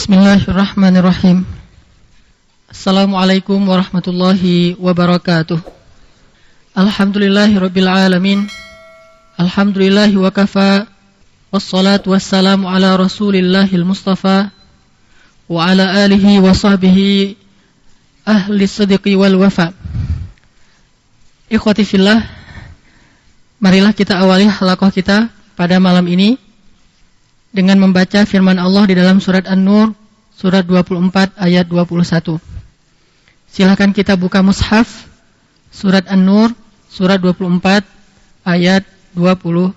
Bismillahirrahmanirrahim. Assalamualaikum warahmatullahi wabarakatuh. Alhamdulillahirabbil alamin. Alhamdulillahi wa kafa. Wassalatu wassalamu ala Rasulillahil Mustafa wa ala alihi wa sahbihi ahli sidqi wal wafa. Ikhwati fillah, marilah kita awali halaqah kita pada malam ini dengan membaca firman Allah di dalam surat An-Nur, surat 24 ayat 21. Silakan kita buka mushaf, surat An-Nur, surat 24 ayat 21.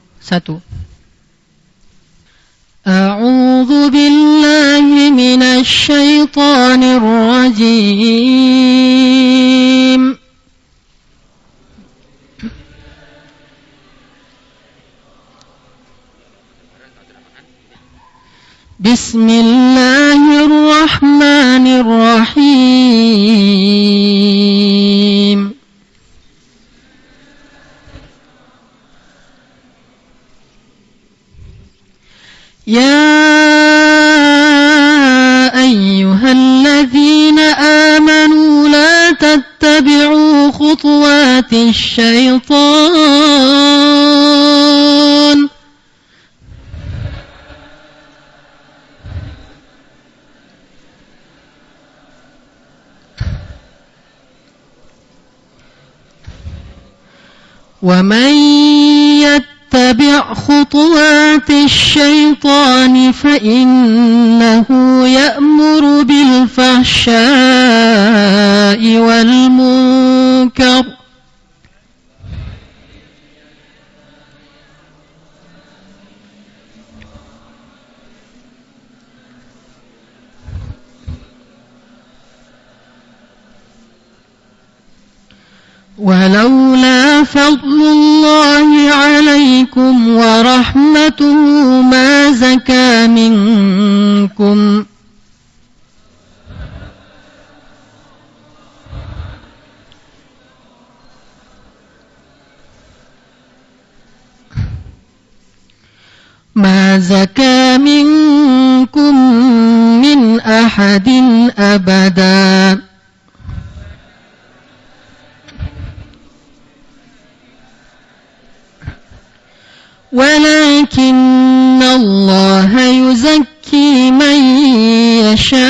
A'udzu billahi minasy syaithanir rajim. Bismillahirrahmanirrahim. Ya ayyuhalladzina amanu la tattabi'u khutuwatis syaitan. وَمَنْ يَتَّبِعْ خُطُوَاتِ الشَّيْطَانِ فَإِنَّهُ يَأْمُرُ بِالْفَحْشَاءِ وَالْمُنكَرِ ولولا فضل الله عليكم ورحمته ما زكى منكم من أحد أبدا ولكن الله يزكي من يشاء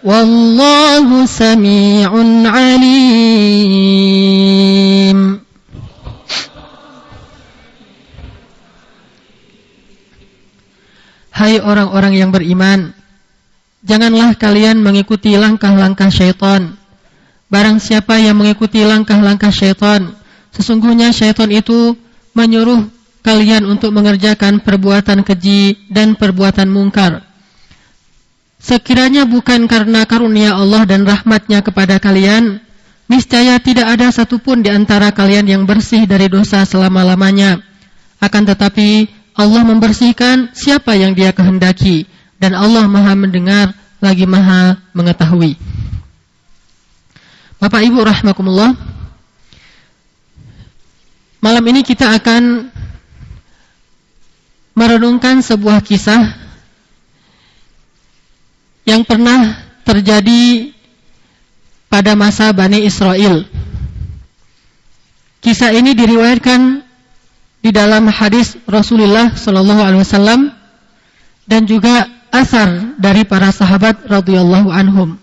والله سميع عليم. Hai orang-orang yang beriman, janganlah kalian mengikuti langkah-langkah syaitan. Barang siapa yang mengikuti langkah-langkah syaitan, sesungguhnya syaitan itu menyuruh kalian untuk mengerjakan perbuatan keji dan perbuatan mungkar. Sekiranya bukan karena karunia Allah dan rahmatnya kepada kalian, niscaya tidak ada satupun di antara kalian yang bersih dari dosa selama-lamanya. Akan tetapi Allah membersihkan siapa yang Dia kehendaki, dan Allah Maha mendengar lagi Maha mengetahui. Bapak Ibu rahimakumullah, malam ini kita akan merenungkan sebuah kisah yang pernah terjadi pada masa Bani Israel. Kisah ini diriwayatkan di dalam hadis Rasulullah SAW dan juga asar dari para sahabat radhiyallahu anhum.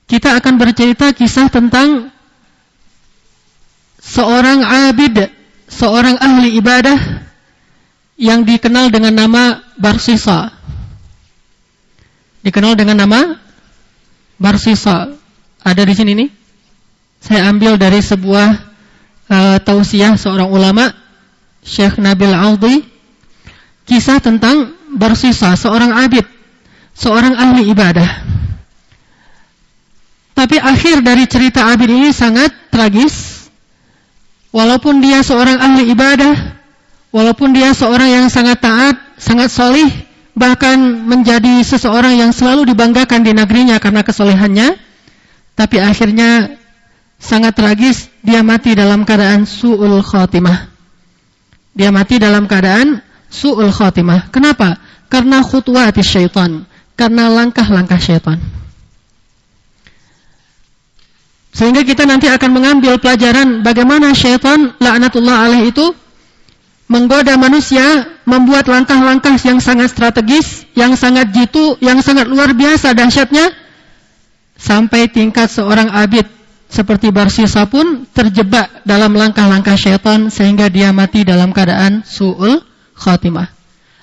Kita akan bercerita kisah tentang seorang abid, seorang ahli ibadah yang dikenal dengan nama Barsisa. Dikenal dengan nama Barsisa. Ada di sini nih. Saya ambil dari sebuah tausiah seorang ulama, Syekh Nabil Audi. Kisah tentang Barsisa, seorang abid, seorang ahli ibadah. Tapi akhir dari cerita abid ini sangat tragis. Walaupun dia seorang ahli ibadah, walaupun dia seorang yang sangat taat, sangat solih, bahkan menjadi seseorang yang selalu dibanggakan di negerinya karena kesolehannya, tapi akhirnya sangat tragis, dia mati dalam keadaan su'ul khotimah. Dia mati dalam keadaan su'ul khotimah. Kenapa? Karena khutuwatis syaitan, karena langkah-langkah syaitan. Sehingga kita nanti akan mengambil pelajaran bagaimana syaitan laknatullah alaih itu menggoda manusia, membuat langkah-langkah yang sangat strategis, yang sangat jitu, yang sangat luar biasa dahsyatnya, sampai tingkat seorang abid seperti Barsisa pun terjebak dalam langkah-langkah syaitan sehingga dia mati dalam keadaan su'ul khatimah.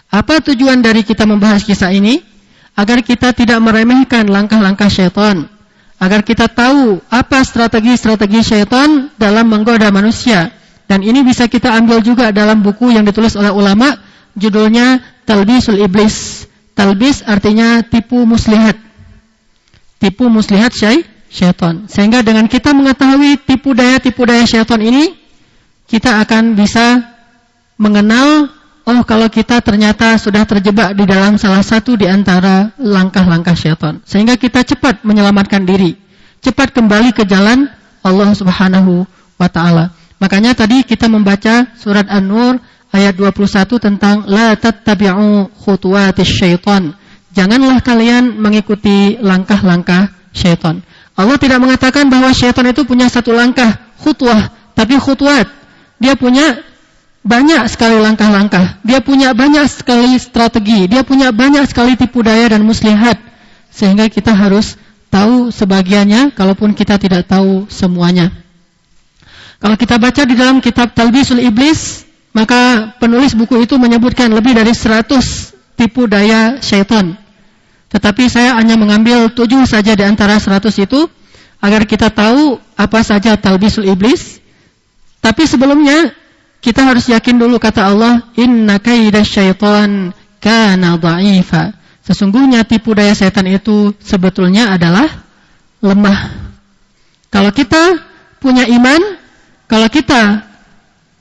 Apa tujuan dari kita membahas kisah ini? Agar kita tidak meremehkan langkah-langkah syaitan, agar kita tahu apa strategi-strategi syaitan dalam menggoda manusia. Dan ini bisa kita ambil juga dalam buku yang ditulis oleh ulama, judulnya Talbisul Iblis. Talbis artinya tipu muslihat. Tipu muslihat syaitan. Sehingga dengan kita mengetahui tipu daya syaitan ini, kita akan bisa mengenal, oh kalau kita ternyata sudah terjebak di dalam salah satu di antara langkah-langkah syaitan. Sehingga kita cepat menyelamatkan diri, cepat kembali ke jalan Allah Subhanahu wa ta'ala. Makanya tadi kita membaca surat An-Nur ayat 21 tentang la tattabi'u khutuwatis syaitan. Janganlah kalian mengikuti langkah-langkah syaitan. Allah tidak mengatakan bahwa syaitan itu punya satu langkah khutwah, tapi khutwat. Dia punya banyak sekali langkah-langkah. Dia punya banyak sekali strategi. Dia punya banyak sekali tipu daya dan muslihat. Sehingga kita harus tahu sebagiannya, kalaupun kita tidak tahu semuanya. Kalau kita baca di dalam kitab Talbisul Iblis, maka penulis buku itu menyebutkan lebih dari 100 tipu daya syaitan. Tetapi saya hanya mengambil 7 saja di antara 100 itu, agar kita tahu apa saja Talbisul Iblis. Tapi sebelumnya, kita harus yakin dulu kata Allah, inna kaidah syaitan kana dha'ifa. Sesungguhnya tipu daya syaitan itu sebetulnya adalah lemah. Kalau kita punya iman, kalau kita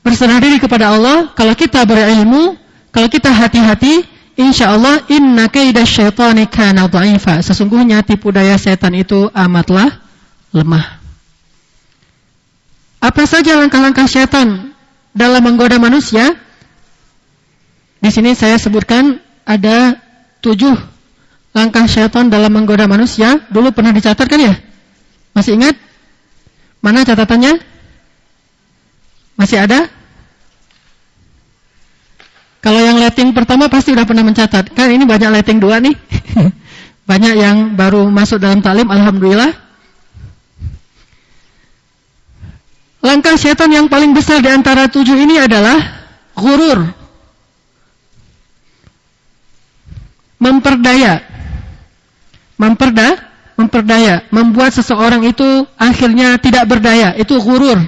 berserah diri kepada Allah, kalau kita berilmu, kalau kita hati-hati, insyaallah inna kaidah syaitani kana dha'ifa. Sesungguhnya tipu daya syaitan itu amatlah lemah. Apa saja langkah-langkah syaitan dalam menggoda manusia? Di sini saya sebutkan ada 7 langkah syaitan dalam menggoda manusia. Dulu pernah dicatat kan ya? Masih ingat? Mana catatannya? Masih ada? Kalau yang letting pertama pasti udah pernah mencatat. Kan ini banyak letting 2 nih. Banyak yang baru masuk dalam taklim, alhamdulillah. Langkah syaitan yang paling besar di antara 7 ini adalah ghurur. Memperdaya. Membuat seseorang itu akhirnya tidak berdaya. Itu ghurur.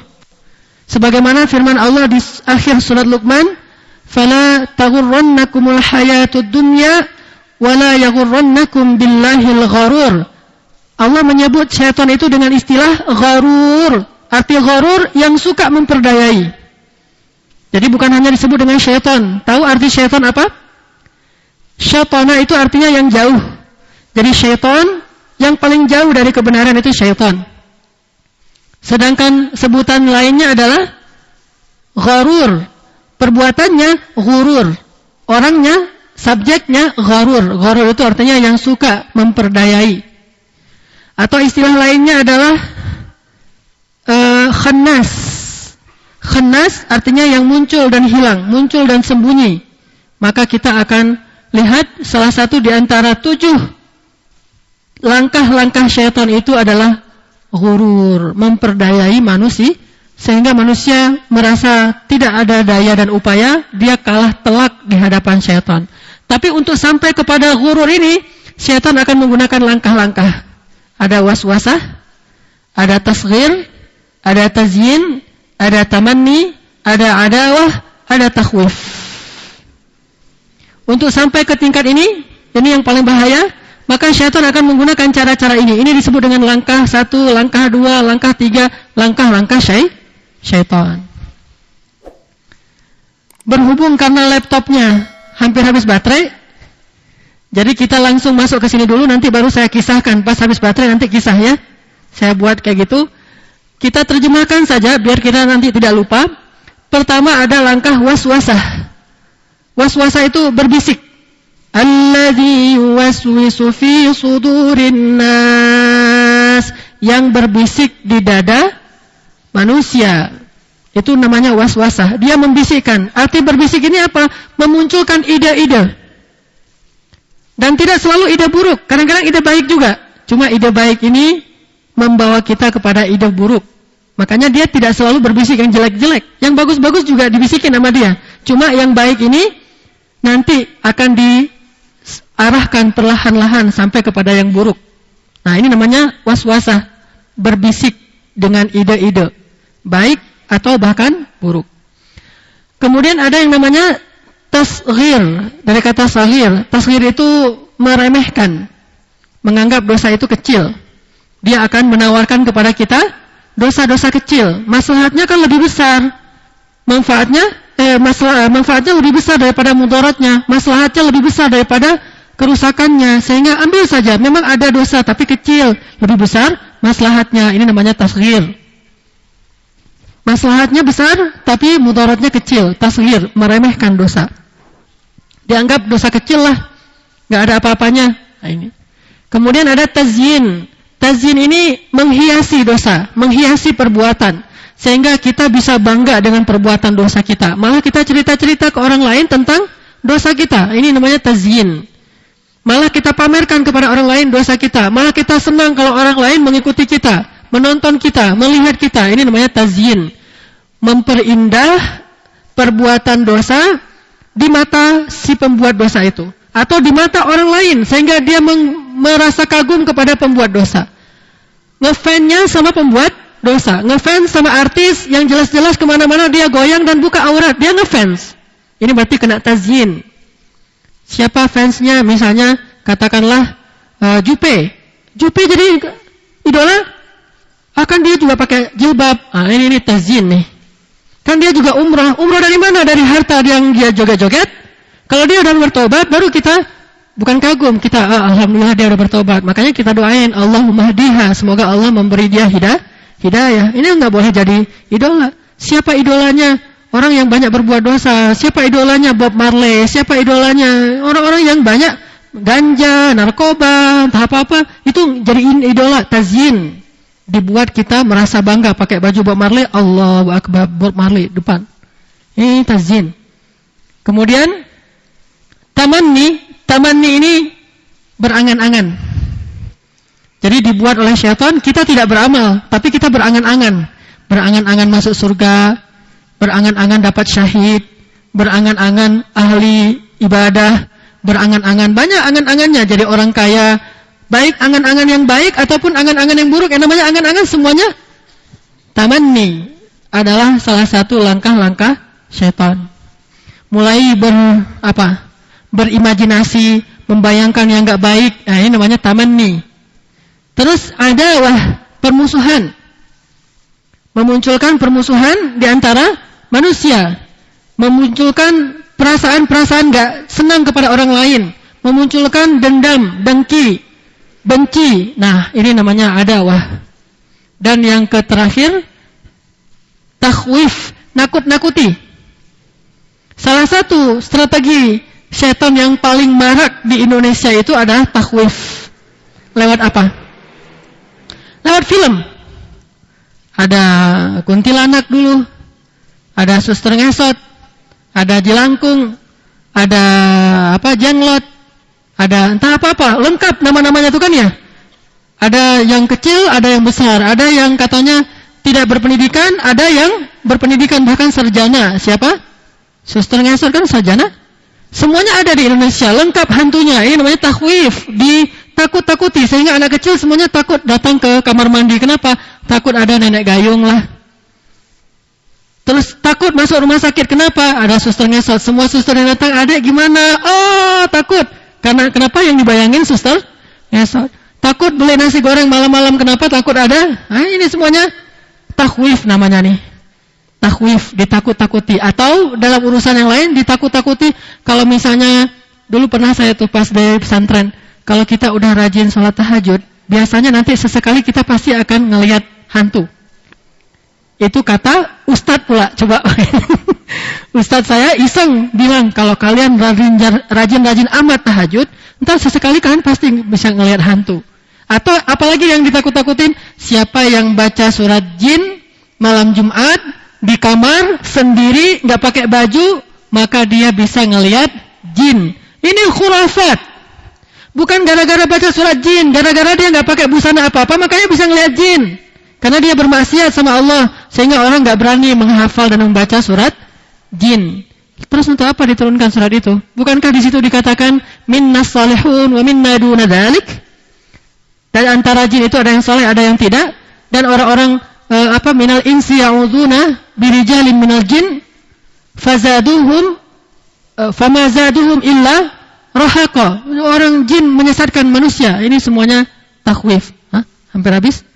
Sebagaimana firman Allah di akhir surat Luqman, "Fala taghurrannakumul hayatud dunya wa la yaghurrannakum billahil gharur." Allah menyebut syaitan itu dengan istilah gharur. Arti gharur yang suka memperdayai. Jadi bukan hanya disebut dengan syaitan. Tahu arti syaitan apa? Syaitana itu artinya yang jauh. Jadi syaitan yang paling jauh dari kebenaran itu syaitan. Sedangkan sebutan lainnya adalah gharur. Perbuatannya ghurur. Orangnya, subjeknya gharur. Gharur itu artinya yang suka memperdayai. Atau istilah lainnya adalah khannas. Khannas artinya yang muncul dan hilang, muncul dan sembunyi. Maka kita akan lihat salah satu di antara 7 langkah-langkah syaitan itu adalah ghurur, memperdayai manusia, sehingga manusia merasa tidak ada daya dan upaya, dia kalah telak di hadapan syaitan. Tapi untuk sampai kepada ghurur ini, syaitan akan menggunakan langkah-langkah. Ada waswasah, ada tasghir, ada tazyin, ada tamanni, ada adawah, ada takhwif. Untuk sampai ke tingkat ini yang paling bahaya, maka syaitan akan menggunakan cara-cara ini. Ini disebut dengan langkah 1, langkah 2, langkah 3, langkah-langkah syaitan. Berhubung karena laptopnya hampir habis baterai, jadi kita langsung masuk ke sini dulu, nanti baru saya kisahkan. Pas habis baterai nanti kisah ya. Saya buat kayak gitu. Kita terjemahkan saja biar kita nanti tidak lupa. Pertama ada langkah waswasah. Waswasah itu berbisik. Alladzi yuwaswisu fi sudurin nas, yang berbisik di dada manusia. Itu namanya waswasah. Dia membisikkan. Arti berbisik ini apa? Memunculkan ide-ide. Dan tidak selalu ide buruk. Kadang-kadang ide baik juga. Cuma ide baik ini membawa kita kepada ide buruk. Makanya dia tidak selalu berbisik yang jelek-jelek. Yang bagus-bagus juga dibisikin sama dia. Cuma yang baik ini nanti akan diarahkan perlahan-lahan sampai kepada yang buruk. Nah, ini namanya waswasah. Berbisik dengan ide-ide. Baik atau bahkan buruk. Kemudian ada yang namanya tasghir. Dari kata saghir. Tasghir itu meremehkan. Menganggap dosa itu kecil. Dia akan menawarkan kepada kita dosa-dosa kecil. Maslahatnya kan lebih besar. Manfaatnya lebih besar daripada mudaratnya. Maslahatnya lebih besar daripada kerusakannya. Sehingga ambil saja. Memang ada dosa tapi kecil. Lebih besar maslahatnya. Ini namanya tasghir. Maslahatnya besar tapi mudaratnya kecil. Tasghir, meremehkan dosa. Dianggap dosa kecil lah. Gak ada apa-apanya. Nah, ini. Kemudian ada tazyin. Tazyin ini menghiasi dosa, menghiasi perbuatan. Sehingga kita bisa bangga dengan perbuatan dosa kita. Malah kita cerita-cerita ke orang lain tentang dosa kita. Ini namanya tazyin. Malah kita pamerkan kepada orang lain dosa kita. Malah kita senang kalau orang lain mengikuti kita, menonton kita, melihat kita. Ini namanya tazyin. Memperindah perbuatan dosa di mata si pembuat dosa itu. Atau di mata orang lain. Sehingga dia merasa kagum kepada pembuat dosa. Ngefans-nya sama pembuat dosa. Ngefans sama artis yang jelas-jelas kemana-mana dia goyang dan buka aurat. Dia ngefans. Ini berarti kena tazyin. Siapa fansnya? Misalnya katakanlah Jupe. Jupe jadi idola. Akan dia juga pakai jilbab. Ini tazyin nih. Kan dia juga umrah. Umrah dari mana? Dari harta yang dia joget-joget. Kalau dia udah bertobat, baru kita bukan kagum. Kita, alhamdulillah dia udah bertobat. Makanya kita doain, Allahumma hdiha. Semoga Allah memberi dia hidayah. Ini enggak boleh jadi idola. Siapa idolanya? Orang yang banyak berbuat dosa. Siapa idolanya? Bob Marley. Siapa idolanya? Orang-orang yang banyak ganja, narkoba, entah apa-apa. Itu jadi idola, tazyin. Dibuat kita merasa bangga pakai baju Bob Marley. Allahu Akbar, Bob Marley depan. Ini tazyin. Kemudian tamanni ini berangan-angan. Jadi dibuat oleh syaitan, kita tidak beramal, tapi kita berangan-angan. Berangan-angan masuk surga, berangan-angan dapat syahid, berangan-angan ahli ibadah, berangan-angan, banyak angan-angannya. Jadi orang kaya, baik angan-angan yang baik ataupun angan-angan yang buruk. Yang namanya angan-angan semuanya tamanni adalah salah satu langkah-langkah syaitan. Mulai berimajinasi, membayangkan yang enggak baik. Nah, ini namanya tamanni. Terus ada permusuhan. Memunculkan permusuhan di antara manusia. Memunculkan perasaan-perasaan enggak senang kepada orang lain. Memunculkan dendam, dengki, benci. Nah, ini namanya adawah. Dan yang terakhir, takhwif, nakut-nakuti. Salah satu strategi syaitan yang paling marak di Indonesia itu adalah takhwif. Lewat apa? Lewat film. Ada kuntilanak dulu, ada suster ngesot, ada jelangkung, ada jenglot, ada entah apa-apa, lengkap nama-namanya itu kan ya. Ada yang kecil, ada yang besar, ada yang katanya tidak berpendidikan, ada yang berpendidikan bahkan sarjana. Siapa? Suster ngesot kan sarjana. Semuanya ada di Indonesia, lengkap hantunya. Ini namanya takhwif, ditakut-takuti sehingga anak kecil semuanya takut datang ke kamar mandi. Kenapa? Takut ada nenek gayung lah. Terus takut masuk rumah sakit. Kenapa? Ada suster ngesot. Semua suster yang datang, "Adek gimana?" Oh, takut. Karena kenapa yang dibayangin suster ngesot? Takut beli nasi goreng malam-malam. Kenapa? Takut ada. Nah, ini semuanya takhwif namanya nih. Takhwif, ditakut-takuti. Atau dalam urusan yang lain ditakut-takuti. Kalau misalnya dulu pernah saya tuh pas di pesantren, kalau kita udah rajin sholat tahajud, biasanya nanti sesekali kita pasti akan ngelihat hantu. Itu kata Ustadz pula. Coba Ustadz saya iseng bilang, kalau kalian rajin-rajin amat tahajud, entar sesekali kalian pasti bisa ngelihat hantu. Atau apalagi yang ditakut-takutin, siapa yang baca surat jin malam Jumat di kamar sendiri nggak pakai baju, maka dia bisa ngelihat jin. Ini khurafat. Bukan gara-gara baca surat jin, gara-gara dia nggak pakai busana apa-apa, makanya bisa ngelihat jin. Karena dia bermaksiat sama Allah, sehingga orang nggak berani menghafal dan membaca surat jin. Terus untuk apa diturunkan surat itu? Bukankah di situ dikatakan minnas salihun wa minna duna dzalik? Dan antara jin itu ada yang saleh, ada yang tidak. Dan orang-orang minal insi ya'udzuna birijalin minal jin fazaduhum famazaduhum illa rahaqa. Orang jin menyesatkan manusia. Ini semuanya takhwif. Hampir habis?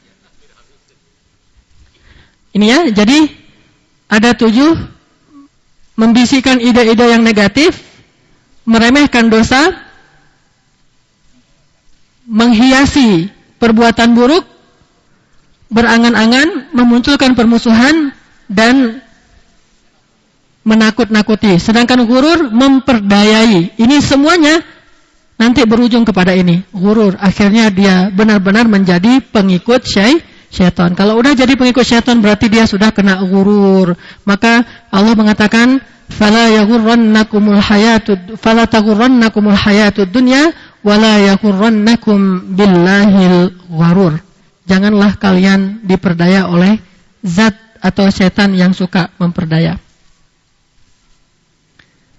Ini ya, jadi ada 7, membisikkan ide-ide yang negatif, meremehkan dosa, menghiasi perbuatan buruk, berangan-angan, memunculkan permusuhan, dan menakut-nakuti. Sedangkan gurur memperdayai. Ini semuanya nanti berujung kepada ini, gurur. Akhirnya dia benar-benar menjadi pengikut syaitan. Kalau udah jadi pengikut syaitan berarti dia sudah kena gurur. Maka Allah mengatakan, fala taghurrannakumul hayatud dunya wala yaghurrannakum billahil gharur. Janganlah kalian diperdaya oleh zat atau syaitan yang suka memperdaya.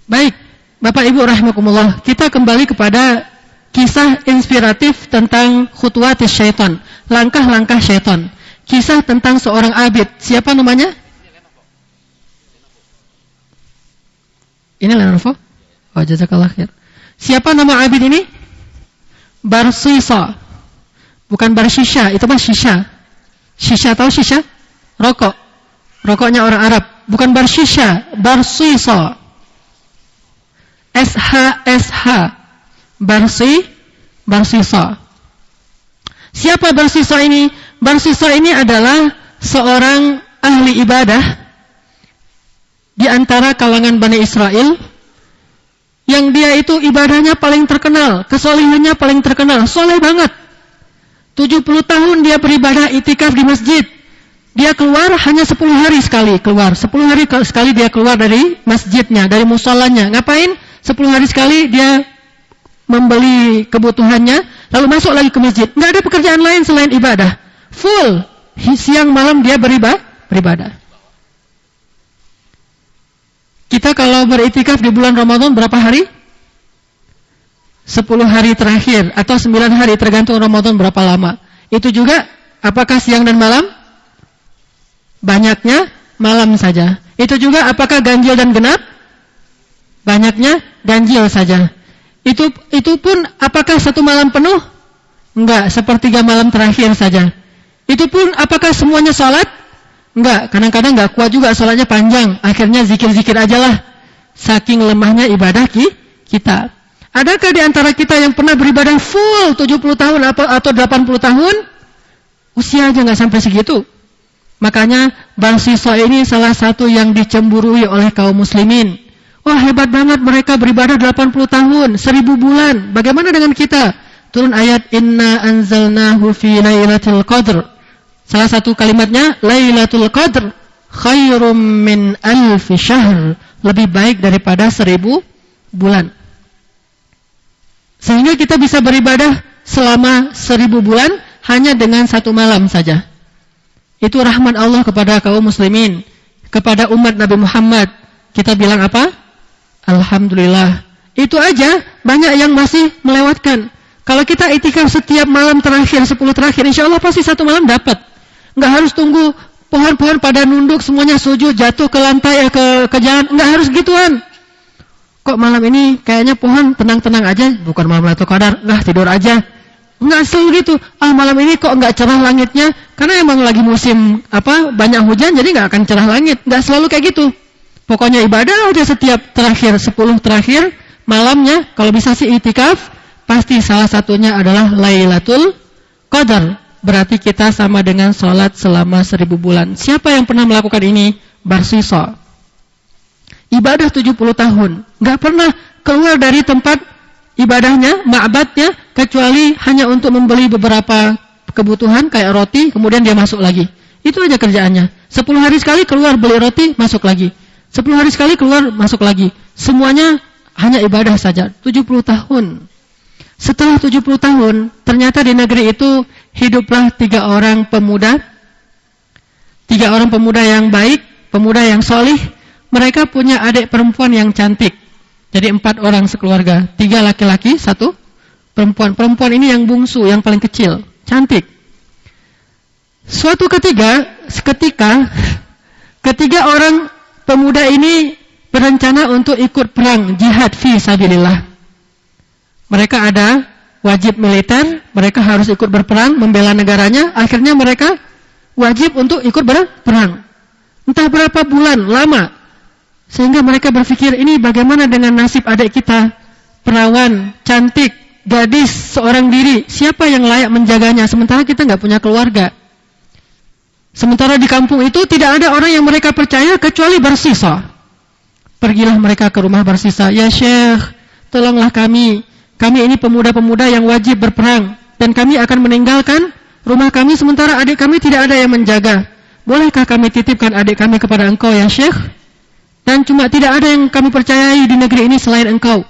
Baik, Bapak Ibu rahimakumullah, kita kembali kepada kisah inspiratif tentang khutuwatis syaitan, langkah-langkah syaitan. Kisah tentang seorang abid. Siapa namanya? Ini Lenovo? Oh, jazakallah khair. Siapa nama abid ini? Barsisa. Bukan Barsisha, itu mah shisha. Shisha, tahu shisha? Rokok. Rokoknya orang Arab. Bukan Barsisha, Barsisa. SH. Barsisa. Siapa Barsisa ini? Barsisa ini adalah seorang ahli ibadah di antara kalangan Bani Israel, yang dia itu ibadahnya paling terkenal, kesolihannya paling terkenal, soleh banget. 70 tahun dia beribadah itikaf di masjid. Dia keluar hanya 10 hari sekali keluar. 10 hari sekali dia keluar dari masjidnya, dari musholanya. Ngapain? 10 hari sekali dia membeli kebutuhannya, lalu masuk lagi ke masjid. Nggak ada pekerjaan lain selain ibadah. Full. Siang malam dia beribadah. Kita kalau beritikaf di bulan Ramadan berapa hari? 10 hari terakhir atau 9 hari, tergantung Ramadan berapa lama. Itu juga apakah siang dan malam? Banyaknya malam saja. Itu juga apakah ganjil dan genap? Banyaknya ganjil saja. Itu pun apakah satu malam penuh? Enggak, sepertiga malam terakhir saja. Itu pun apakah semuanya sholat? Enggak, kadang-kadang enggak kuat juga sholatnya panjang. Akhirnya zikir-zikir aja lah. Saking lemahnya ibadah kita. Adakah di antara kita yang pernah beribadah full 70 tahun atau 80 tahun? Usia aja enggak sampai segitu. Makanya Barsisa ini salah satu yang dicemburui oleh kaum muslimin. Wah, hebat banget mereka beribadah 80 tahun, 1000 bulan. Bagaimana dengan kita? Turun ayat Inna anzalnahu fi lailatul qadr. Salah satu kalimatnya Lailatul Qadr khairum min alfi syahr. Lebih baik daripada 1000 bulan. Sehingga kita bisa beribadah selama 1000 bulan hanya dengan satu malam saja. Itu rahmat Allah kepada kaum muslimin, kepada umat Nabi Muhammad. Kita bilang apa? Alhamdulillah. Itu aja banyak yang masih melewatkan. Kalau kita itikaf setiap malam terakhir, 10 terakhir, insya Allah pasti satu malam dapat. Nggak harus tunggu pohon-pohon pada nunduk semuanya sujud, jatuh ke lantai, ke jalan. Nggak harus gituan. Kok malam ini kayaknya pohon tenang-tenang aja, bukan malam Lailatul Qadar, tidur aja. Nggak selalu gitu. Malam ini kok nggak cerah langitnya, karena emang lagi musim banyak hujan, jadi nggak akan cerah langit. Nggak selalu kayak gitu. Pokoknya ibadah aja setiap 10 terakhir malamnya, kalau bisa sih itikaf, pasti salah satunya adalah Lailatul Qadar. berarti kita sama dengan sholat selama 1000 bulan. Siapa yang pernah melakukan ini? Barsisa. Ibadah 70 tahun. Gak pernah keluar dari tempat ibadahnya, ma'badnya, kecuali hanya untuk membeli beberapa kebutuhan kayak roti, kemudian dia masuk lagi. Itu aja kerjaannya. 10 hari sekali keluar beli roti, masuk lagi. 10 hari sekali keluar, masuk lagi. Semuanya hanya ibadah saja. 70 tahun. Setelah 70 tahun, ternyata di negeri itu hiduplah 3 orang pemuda. 3 orang pemuda yang baik, pemuda yang solih. Mereka punya adik perempuan yang cantik. Jadi 4 orang sekeluarga. 3 laki-laki, 1 perempuan. Perempuan ini yang bungsu, yang paling kecil. Cantik. Suatu ketika 3 orang pemuda ini berencana untuk ikut perang jihad fi sabilillah. Mereka ada wajib militer, mereka harus ikut berperang, membela negaranya, akhirnya mereka wajib untuk ikut berperang. Entah berapa bulan, lama. Sehingga mereka berpikir, ini bagaimana dengan nasib adik kita? Perawan, cantik, gadis, seorang diri, siapa yang layak menjaganya? Sementara kita nggak punya keluarga. Sementara di kampung itu tidak ada orang yang mereka percaya kecuali Barsisa. Pergilah mereka ke rumah Barsisa. Ya Syekh, tolonglah kami. Kami ini pemuda-pemuda yang wajib berperang. Dan kami akan meninggalkan rumah kami sementara adik kami tidak ada yang menjaga. Bolehkah kami titipkan adik kami kepada engkau ya Syekh? Dan cuma tidak ada yang kami percayai di negeri ini selain engkau.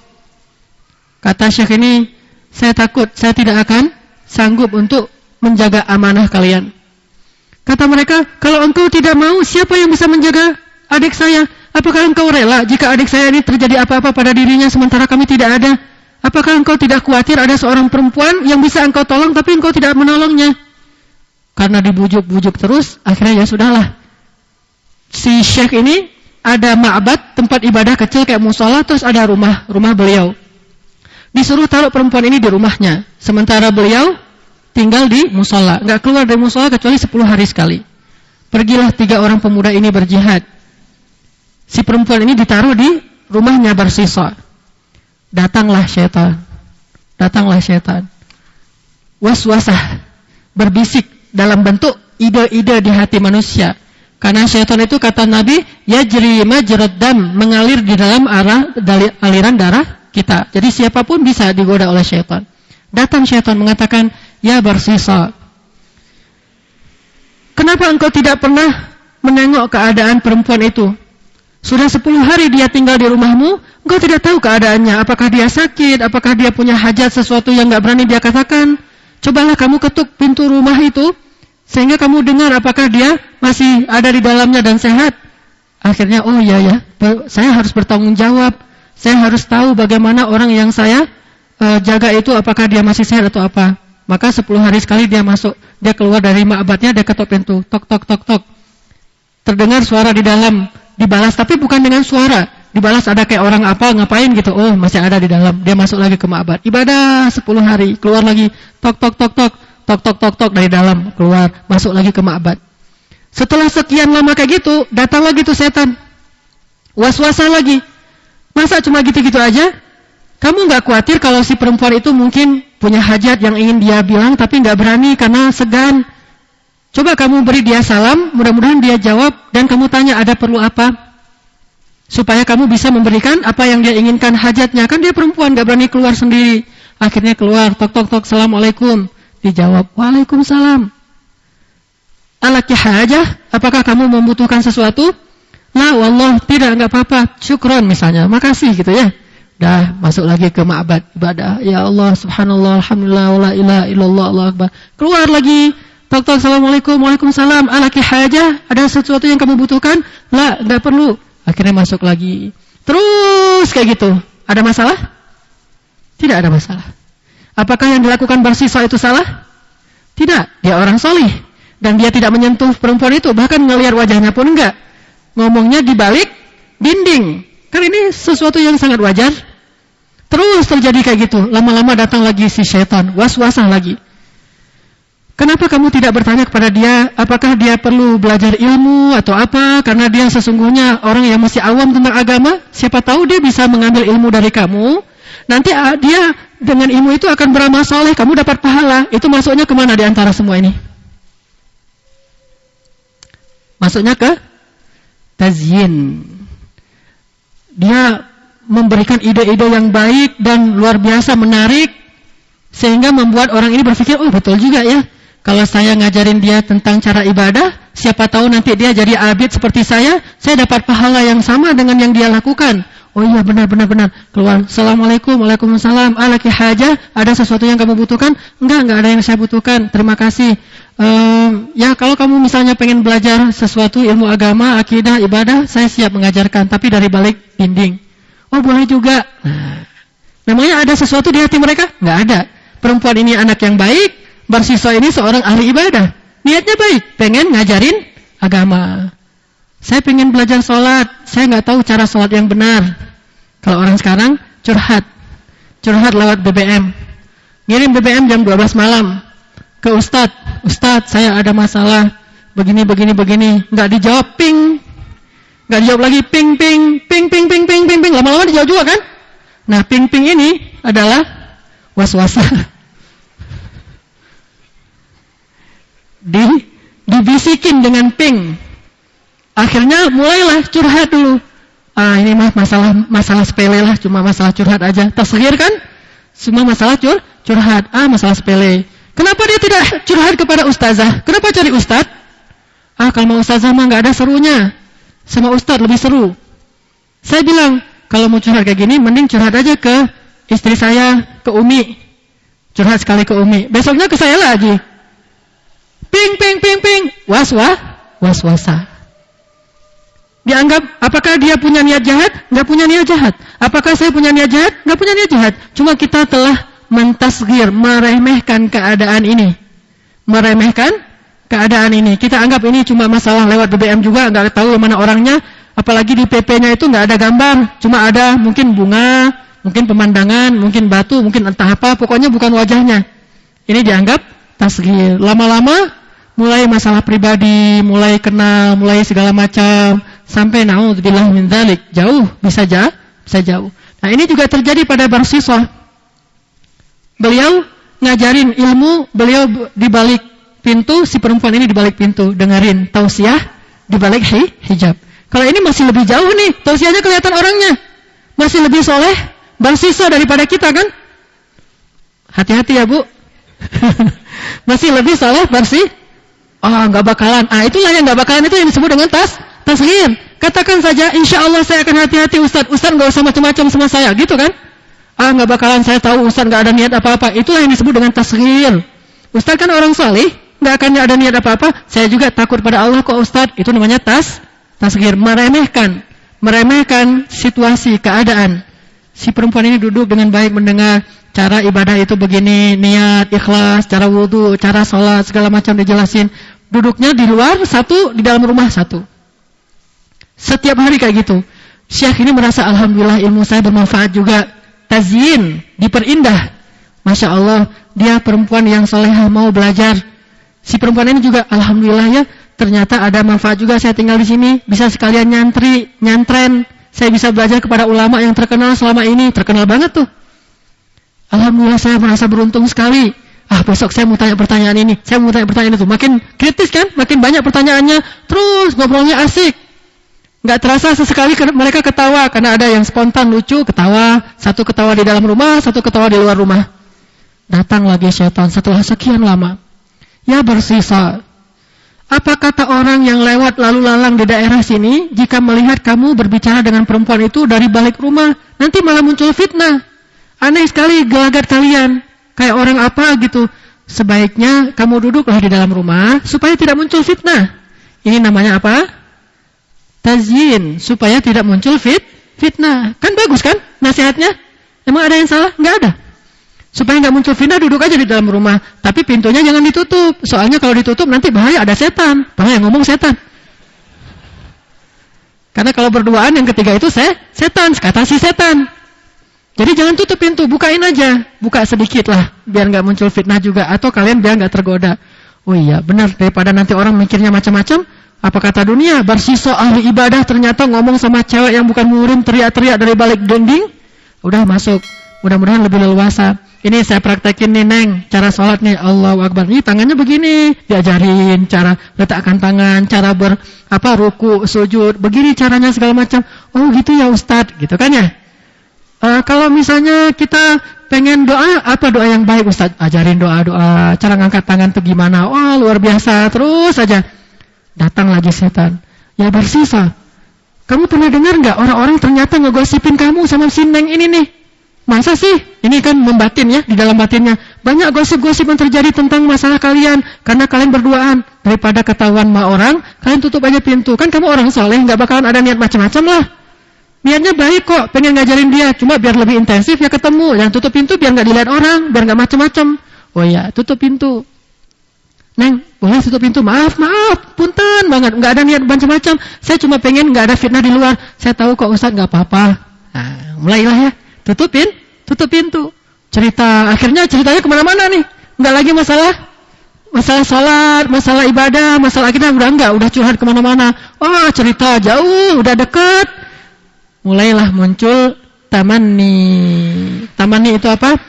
Kata Syekh ini, saya takut saya tidak akan sanggup untuk menjaga amanah kalian. Kata mereka, kalau engkau tidak mau, siapa yang bisa menjaga adik saya? Apakah engkau rela jika adik saya ini terjadi apa-apa pada dirinya sementara kami tidak ada? Apakah engkau tidak khawatir ada seorang perempuan yang bisa engkau tolong tapi engkau tidak menolongnya? Karena dibujuk-bujuk terus, akhirnya ya sudahlah. Si Syekh ini ada ma'bad, tempat ibadah kecil kayak musola, terus ada rumah beliau. Disuruh taruh perempuan ini di rumahnya, sementara beliau tinggal di musola, nggak keluar dari musola kecuali 10 hari sekali. Pergilah 3 orang pemuda ini berjihad. Si perempuan ini ditaruh di rumahnya Barsisa. Datanglah syaitan. Waswasah, berbisik dalam bentuk ide-ide di hati manusia. Karena syaitan itu kata Nabi, yajri majrad dam, mengalir di dalam aliran darah kita. Jadi siapapun bisa digoda oleh syaitan. Datang syaitan mengatakan, ya Barsisa, kenapa engkau tidak pernah menengok keadaan perempuan itu? Sudah 10 hari dia tinggal di rumahmu, engkau tidak tahu keadaannya. Apakah dia sakit, apakah dia punya hajat sesuatu yang gak berani dia katakan. Cobalah kamu ketuk pintu rumah itu, sehingga kamu dengar apakah dia masih ada di dalamnya dan sehat. Akhirnya, oh iya, saya harus bertanggung jawab. Saya harus tahu bagaimana orang yang saya jaga itu, apakah dia masih sehat atau apa. Maka 10 hari sekali dia masuk. Dia keluar dari ma'badnya, dia ketuk pintu. Tok, tok, tok, tok. Terdengar suara di dalam. Dibalas, tapi bukan dengan suara. Dibalas ada kayak orang apa, ngapain gitu. Oh, masih ada di dalam. Dia masuk lagi ke ma'bad. Ibadah 10 hari. Keluar lagi. Tok, tok, tok, tok. Tok, tok, tok, tok. Dari dalam. Keluar. Masuk lagi ke ma'bad. Setelah sekian lama kayak gitu, datang lagi tuh setan. Was-wasa lagi. Masa cuma gitu-gitu aja? Kamu gak khawatir kalau si perempuan itu mungkin punya hajat yang ingin dia bilang, tapi gak berani karena segan. Coba kamu beri dia salam, mudah-mudahan dia jawab, dan kamu tanya ada perlu apa? Supaya kamu bisa memberikan apa yang dia inginkan hajatnya. Kan dia perempuan, gak berani keluar sendiri. Akhirnya keluar, tok tok tok, assalamualaikum. Dijawab, waalaikumsalam. Alaki hajah, apakah kamu membutuhkan sesuatu? La wallah, tidak, gak apa-apa. Syukron misalnya, makasih gitu ya. Dah masuk lagi ke ma'bad ibadah. Ya Allah, subhanallah, alhamdulillah, wa la ilaha illallah, Allah akbar. Keluar lagi. Tok tok, assalamualaikum, waalaikumsalam. Alaki hajah, ada sesuatu yang kamu butuhkan? La, enggak perlu. Akhirnya masuk lagi. Terus kayak gitu. Ada masalah? Tidak ada masalah. Apakah yang dilakukan Barsisa itu salah? Tidak, dia orang solih. Dan dia tidak menyentuh perempuan itu, bahkan ngelihat wajahnya pun enggak. Ngomongnya di balik dinding. Kan ini sesuatu yang sangat wajar. Terus terjadi kayak gitu. Lama-lama datang lagi si syaitan, was-wasah lagi. Kenapa kamu tidak bertanya kepada dia, apakah dia perlu belajar ilmu atau apa? Karena dia sesungguhnya orang yang masih awam tentang agama. Siapa tahu dia bisa mengambil ilmu dari kamu. Nanti dia dengan ilmu itu akan beramal soleh, kamu dapat pahala. Itu masuknya kemana di antara semua ini? Masuknya ke tazyin. Dia memberikan ide-ide yang baik dan luar biasa menarik, sehingga membuat orang ini berpikir, oh betul juga ya, kalau saya ngajarin dia tentang cara ibadah, siapa tahu nanti dia jadi abid seperti saya dapat pahala yang sama dengan yang dia lakukan. Oh iya benar. Keluar, Assalamualaikum, Waalaikumsalam, alaki hajah, ada sesuatu yang kamu butuhkan? Enggak ada yang saya butuhkan, terima kasih. Ya kalau kamu misalnya pengen belajar sesuatu ilmu agama, akidah, ibadah, saya siap mengajarkan, tapi dari balik dinding. Oh boleh juga. Namanya ada sesuatu di hati mereka? Enggak ada. Perempuan ini anak yang baik, bersiswa ini seorang ahli ibadah. Niatnya baik, pengen ngajarin agama. Saya pengen belajar sholat, saya nggak tahu cara sholat yang benar. Kalau orang sekarang curhat lewat BBM. Ngirim BBM jam 12 malam ke Ustadz, saya ada masalah begini. Nggak dijawab ping, nggak dijawab lagi ping. Lama-lama dijawab juga kan? Nah ping ini adalah waswasa. Dibisikin dengan ping. Akhirnya mulailah curhat dulu. Ini mah masalah sepele lah, cuma masalah curhat aja. Tasghir kan? Semua masalah curhat. Masalah sepele. Kenapa dia tidak curhat kepada ustazah? Kenapa cari ustaz? Kalau mau ustazah mah nggak ada serunya. Sama ustaz lebih seru. Saya bilang, kalau mau curhat kayak gini, mending curhat aja ke istri saya, ke Umi. Curhat sekali ke Umi. Besoknya ke saya lagi. Ping. Was-wasa. Dianggap, apakah dia punya niat jahat? Nggak punya niat jahat. Apakah saya punya niat jahat? Nggak punya niat jahat. Cuma kita telah mentasghir, meremehkan keadaan ini. Kita anggap ini cuma masalah lewat BBM juga, nggak tahu mana orangnya. Apalagi di PP-nya itu nggak ada gambar, cuma ada mungkin bunga, mungkin pemandangan, mungkin batu, mungkin entah apa, pokoknya bukan wajahnya. Ini dianggap tasghir. Lama-lama mulai masalah pribadi, mulai kenal, mulai segala macam, sampai naudzubillah min dzalik, jauh, bisa jauh. Nah, ini juga terjadi pada bersiswa. Beliau ngajarin ilmu, beliau di balik pintu, si perempuan ini di balik pintu dengerin tausiah di balik hijab. Kalau ini masih lebih jauh nih, tausiahnya kelihatan orangnya. Masih lebih soleh bersiswa daripada kita kan? Hati-hati ya, Bu. Masih lebih soleh bersih. Nggak bakalan. Itulah yang nggak bakalan, itu yang disebut dengan tasghir. Katakan saja, insya Allah saya akan hati-hati Ustaz nggak usah macam-macam sama saya, gitu kan? Nggak bakalan, saya tahu Ustaz nggak ada niat apa-apa. Itulah yang disebut dengan tasghir. Ustaz kan orang salih, nggak akan ada niat apa-apa. Saya juga takut pada Allah kok Ustaz. Itu namanya tasghir, meremehkan situasi, keadaan. Si perempuan ini duduk dengan baik mendengar cara ibadah itu begini, niat, ikhlas, cara wudu, cara sholat, segala macam dijelasin. Duduknya di luar satu, di dalam rumah satu. Setiap hari kayak gitu. Syekh ini merasa alhamdulillah ilmu saya bermanfaat juga. Tazyin, diperindah. Masya Allah, dia perempuan yang solehah mau belajar. Si perempuan ini juga alhamdulillah ya, ternyata ada manfaat juga saya tinggal di sini. Bisa sekalian nyantren. Saya bisa belajar kepada ulama yang terkenal selama ini. Terkenal banget tuh. Alhamdulillah saya merasa beruntung sekali. Besok saya mau tanya pertanyaan ini, saya mau tanya pertanyaan itu. Makin kritis kan, makin banyak pertanyaannya. Terus ngobrolnya asik. Nggak terasa sesekali mereka ketawa, karena ada yang spontan lucu, ketawa. Satu ketawa di dalam rumah, satu ketawa di luar rumah. Datang lagi syaitan setelah sekian lama. Ya bersisa. Apa kata orang yang lewat lalu lalang di daerah sini, jika melihat kamu berbicara dengan perempuan itu dari balik rumah, nanti malah muncul fitnah. Aneh sekali gelagat kalian, kayak orang apa gitu. Sebaiknya kamu duduklah di dalam rumah, supaya tidak muncul fitnah. Ini namanya apa? Tazyin, supaya tidak muncul fitnah. Kan bagus kan nasihatnya? Emang ada yang salah? Nggak ada. Supaya nggak muncul fitnah, duduk aja di dalam rumah. Tapi pintunya jangan ditutup. Soalnya kalau ditutup nanti bahaya, ada setan. Bahaya ngomong setan. Karena kalau berduaan yang ketiga itu setan, kata si setan. Jadi jangan tutup pintu, bukain aja. Buka sedikit lah, biar nggak muncul fitnah juga. Atau kalian biar nggak tergoda. Oh iya, benar. Daripada nanti orang mikirnya macam-macam. Apa kata dunia? Bersiswa ahli ibadah ternyata ngomong sama cewek yang bukan murim, teriak-teriak dari balik dinding. Udah masuk. Mudah-mudahan lebih leluasa. Ini saya praktekin nih Neng, cara sholat nih, Allahu Akbar. Ini tangannya begini, diajarin cara letakkan tangan, cara ruku, sujud, begini caranya segala macam. Oh gitu ya Ustadz, gitu kan ya. Kalau misalnya kita pengen doa, apa doa yang baik Ustadz? Ajarin doa-doa, cara ngangkat tangan tuh gimana. Oh luar biasa, terus aja. Datang lagi setan. Ya bersisa. Kamu pernah dengar nggak orang-orang ternyata ngegosipin kamu sama si Neng ini nih? Masa sih? Ini kan membatin ya, di dalam batinnya. Banyak gosip-gosip yang terjadi tentang masalah kalian. Karena kalian berduaan. Daripada ketahuan sama orang, kalian tutup aja pintu. Kan kamu orang soleh, nggak bakalan ada niat macam-macam lah. Niatnya baik kok, pengen ngajarin dia. Cuma biar lebih intensif ya ketemu. Yang tutup pintu biar nggak dilihat orang, biar nggak macam-macam. Oh iya, tutup pintu. Neng, boleh tutup pintu? Maaf, punten banget. Nggak ada niat macam-macam. Saya cuma pengen nggak ada fitnah di luar. Saya tahu kok Ustadz nggak apa-apa. Nah, mulailah ya. Tutup pintu. Akhirnya ceritanya kemana-mana nih. Nggak lagi masalah sholat, masalah ibadah, masalah kita udah curhat kemana-mana. Oh cerita jauh, udah dekat. Mulailah muncul tamanni itu apa?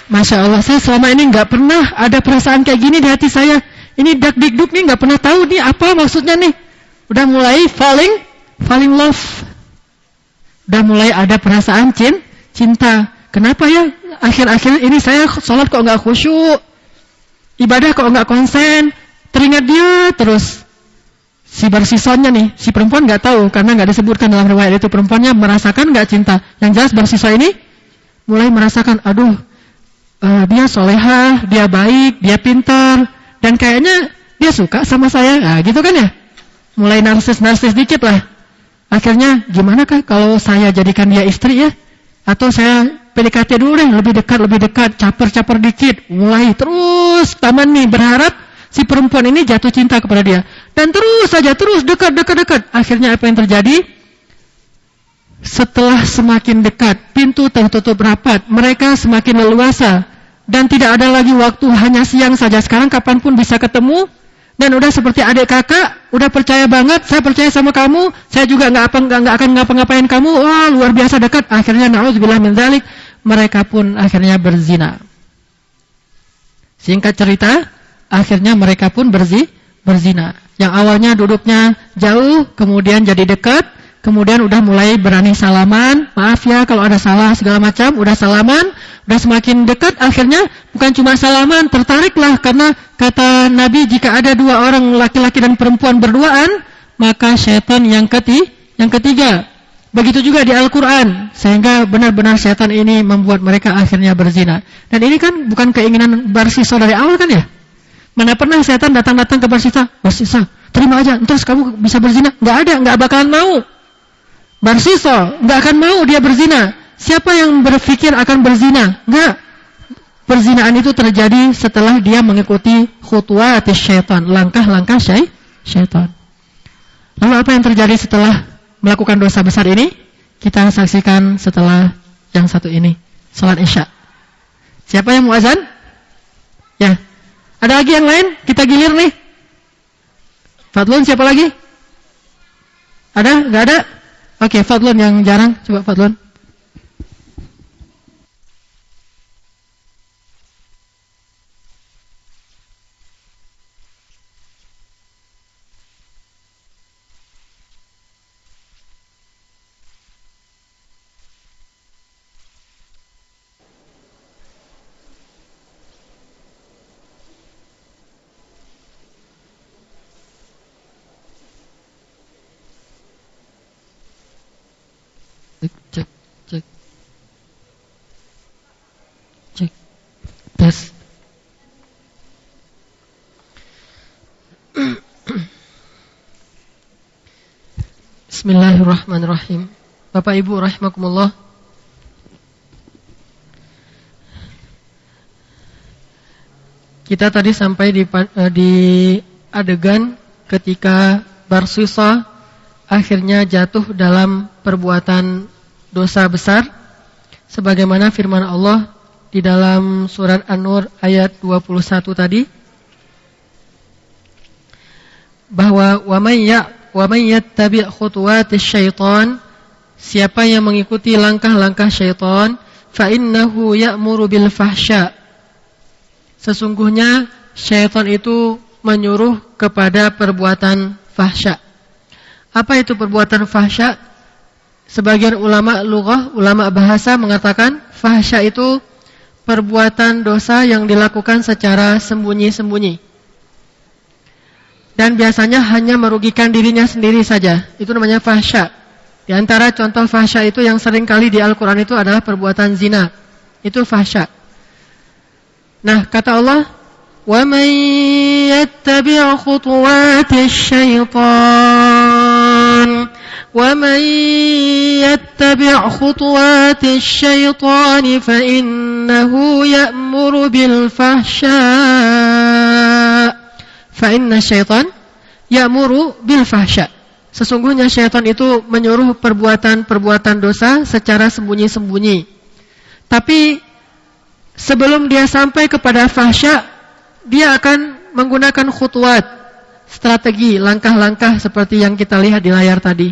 Masya Allah, saya selama ini nggak pernah ada perasaan kayak gini di hati saya. Ini dak-dikduk nih nggak pernah tahu nih apa maksudnya nih. Udah mulai falling love. Udah mulai ada perasaan cinta. Kenapa ya akhir-akhir ini saya sholat kok nggak khusyuk, ibadah kok nggak konsen, teringat dia terus. Si bersisanya nih, si perempuan nggak tahu karena nggak disebutkan dalam riwayat itu, perempuannya merasakan nggak cinta. Yang jelas bersisa ini mulai merasakan, dia solehah, dia baik, dia pintar, dan kayaknya dia suka sama saya, nah, gitu kan ya. Mulai narsis dikit lah. Akhirnya gimana kah kalau saya jadikan dia istri ya? Atau saya PDKT dulu deh, lebih dekat, caper dikit. Mulai terus taman nih berharap si perempuan ini jatuh cinta kepada dia. Dan terus dekat. Akhirnya apa yang terjadi? Setelah semakin dekat, pintu tertutup rapat, mereka semakin leluasa. Dan tidak ada lagi waktu hanya siang saja. Sekarang kapanpun bisa ketemu. Dan udah seperti adik kakak, udah percaya banget, saya percaya sama kamu, saya juga nggak akan ngapa-ngapain kamu. Wah luar biasa dekat. Akhirnya na'udzubillah min dzalik, mereka pun akhirnya berzina. Singkat cerita, akhirnya mereka pun berzina. Yang awalnya duduknya jauh, kemudian jadi dekat, kemudian udah mulai berani salaman, maaf ya kalau ada salah segala macam, udah salaman, udah semakin dekat, akhirnya bukan cuma salaman, tertariklah karena kata Nabi jika ada dua orang laki-laki dan perempuan berduaan, maka syaitan yang ketiga. Begitu juga di Al-Quran, sehingga benar-benar syaitan ini membuat mereka akhirnya berzina. Dan ini kan bukan keinginan Barsisa dari awal kan ya? Mana pernah syaitan datang ke Barsisa, terima aja, terus kamu bisa berzina? Nggak bakalan mau. Barsisa nggak akan mau dia berzina. Siapa yang berpikir akan berzina? Nggak. Perzinaan itu terjadi setelah dia mengikuti khutuwatis syaitan, langkah-langkah syaitan. Lalu apa yang terjadi setelah melakukan dosa besar ini? Kita saksikan setelah yang satu ini, salat Isya. Siapa yang mau azan? Ya. Ada lagi yang lain? Kita gilir nih. Fadlun siapa lagi? Ada? Nggak ada? Oke, Fadlun yang jarang. Coba Fadlun. Cek. Tes. Bismillahirrahmanirrahim. Bapak Ibu rahimakumullah. Kita tadi sampai di adegan ketika Barsisa akhirnya jatuh dalam perbuatan dosa besar, sebagaimana firman Allah di dalam surat An-Nur ayat 21 tadi, bahwa wa may yattabi' khutuwatis syaitan, siapa yang mengikuti langkah-langkah syaitan, fa innahu ya'muru bil fahsya. Sesungguhnya syaitan itu menyuruh kepada perbuatan fahsya. Apa itu perbuatan fahsya? Sebagian ulama lughah, ulama bahasa mengatakan fahsya itu perbuatan dosa yang dilakukan secara sembunyi-sembunyi. Dan biasanya hanya merugikan dirinya sendiri saja. Itu namanya fahsya. Di antara contoh fahsya itu yang sering kali di Al-Quran itu adalah perbuatan zina. Itu fahsya. Nah, kata Allah, وَمَنْ يَتَّبِعْ خُطُوَاتِ الشَّيْطَانِ وَمَنْ يَتَّبِعْ خُطُوَاتِ الشَّيْطَانِ فَإِنَّهُ يَأْمُرُ بِالْفَحْشَاءِ فَإِنَّ الشَّيْطَانَ يَأْمُرُ بِالْفَحْشَاءِ. Sesungguhnya syaitan itu menyuruh perbuatan-perbuatan dosa secara sembunyi-sembunyi. Tapi sebelum dia sampai kepada fahsya, dia akan menggunakan khutuwat, strategi, langkah-langkah seperti yang kita lihat di layar tadi.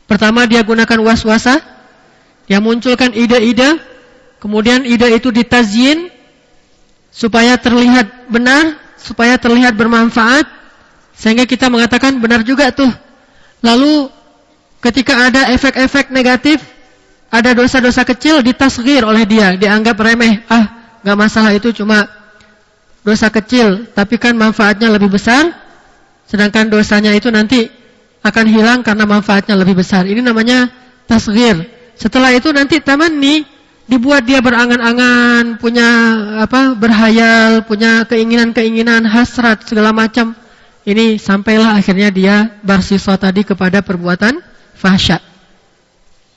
Pertama dia gunakan waswasa, dia munculkan ide-ide, kemudian ide itu ditazyin supaya terlihat benar, supaya terlihat bermanfaat, sehingga kita mengatakan benar juga tuh. Lalu ketika ada efek-efek negatif, ada dosa-dosa kecil ditasghir oleh dia, dianggap remeh. Gak masalah, itu cuma dosa kecil, tapi kan manfaatnya lebih besar. Sedangkan dosanya itu nanti akan hilang karena manfaatnya lebih besar. Ini namanya tasghir. Setelah itu nanti tamanni, dibuat dia berangan-angan, punya berhayal, punya keinginan-keinginan, hasrat segala macam. Ini sampailah akhirnya dia barsisa tadi kepada perbuatan fahsya.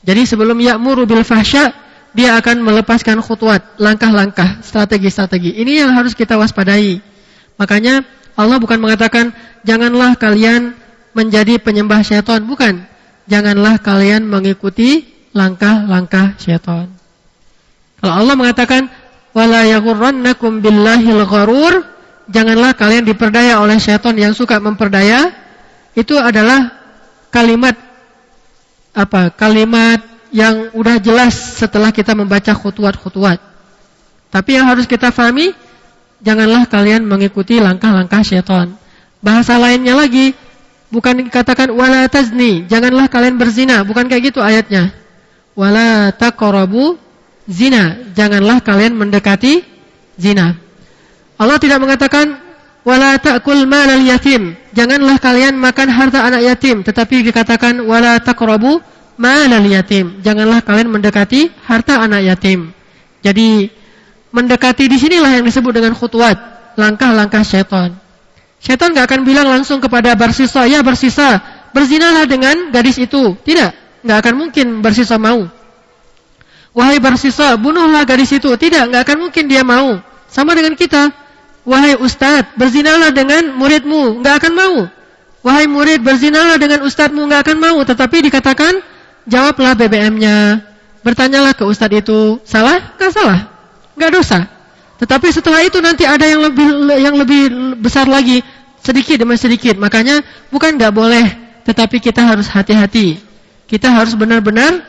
Jadi sebelum ya'muru bil fahsya, dia akan melepaskan khutuwat, langkah-langkah, strategi-strategi. Ini yang harus kita waspadai. Makanya Allah bukan mengatakan, janganlah kalian menjadi penyembah syaitan. Bukan. Janganlah kalian mengikuti langkah-langkah syaitan. Kalau Allah mengatakan, wala yaghurrannakum billahil gharur, janganlah kalian diperdaya oleh syaitan yang suka memperdaya. Itu adalah kalimat yang udah jelas setelah kita membaca khutuwat-khutuwat. Tapi yang harus kita fahami, janganlah kalian mengikuti langkah-langkah syaitan. Bahasa lainnya lagi, bukan dikatakan wala tazni, janganlah kalian berzina, bukan kayak gitu ayatnya. Wala taqrabu zina, janganlah kalian mendekati zina. Allah tidak mengatakan wala ta'kul malal yatim, janganlah kalian makan harta anak yatim, tetapi dikatakan wala taqrabu malal yatim, janganlah kalian mendekati harta anak yatim. Jadi mendekati di sinilah yang disebut dengan khutuwat, langkah-langkah syaitan. Syaitan enggak akan bilang langsung kepada barsisa, ya barsisa, berzinalah dengan gadis itu. Tidak, enggak akan mungkin barsisa mau. Wahai barsisa, bunuhlah gadis itu. Tidak, enggak akan mungkin dia mau. Sama dengan kita. Wahai ustadz, berzinalah dengan muridmu, enggak akan mau. Wahai murid, berzinalah dengan ustadzmu, enggak akan mau. Tetapi dikatakan, jawablah BBM-nya, bertanyalah ke ustadz itu, salah? Enggak salah, enggak dosa. Tetapi setelah itu nanti ada yang lebih besar lagi, sedikit demi sedikit. Makanya bukan enggak boleh, tetapi kita harus hati-hati. Kita harus benar-benar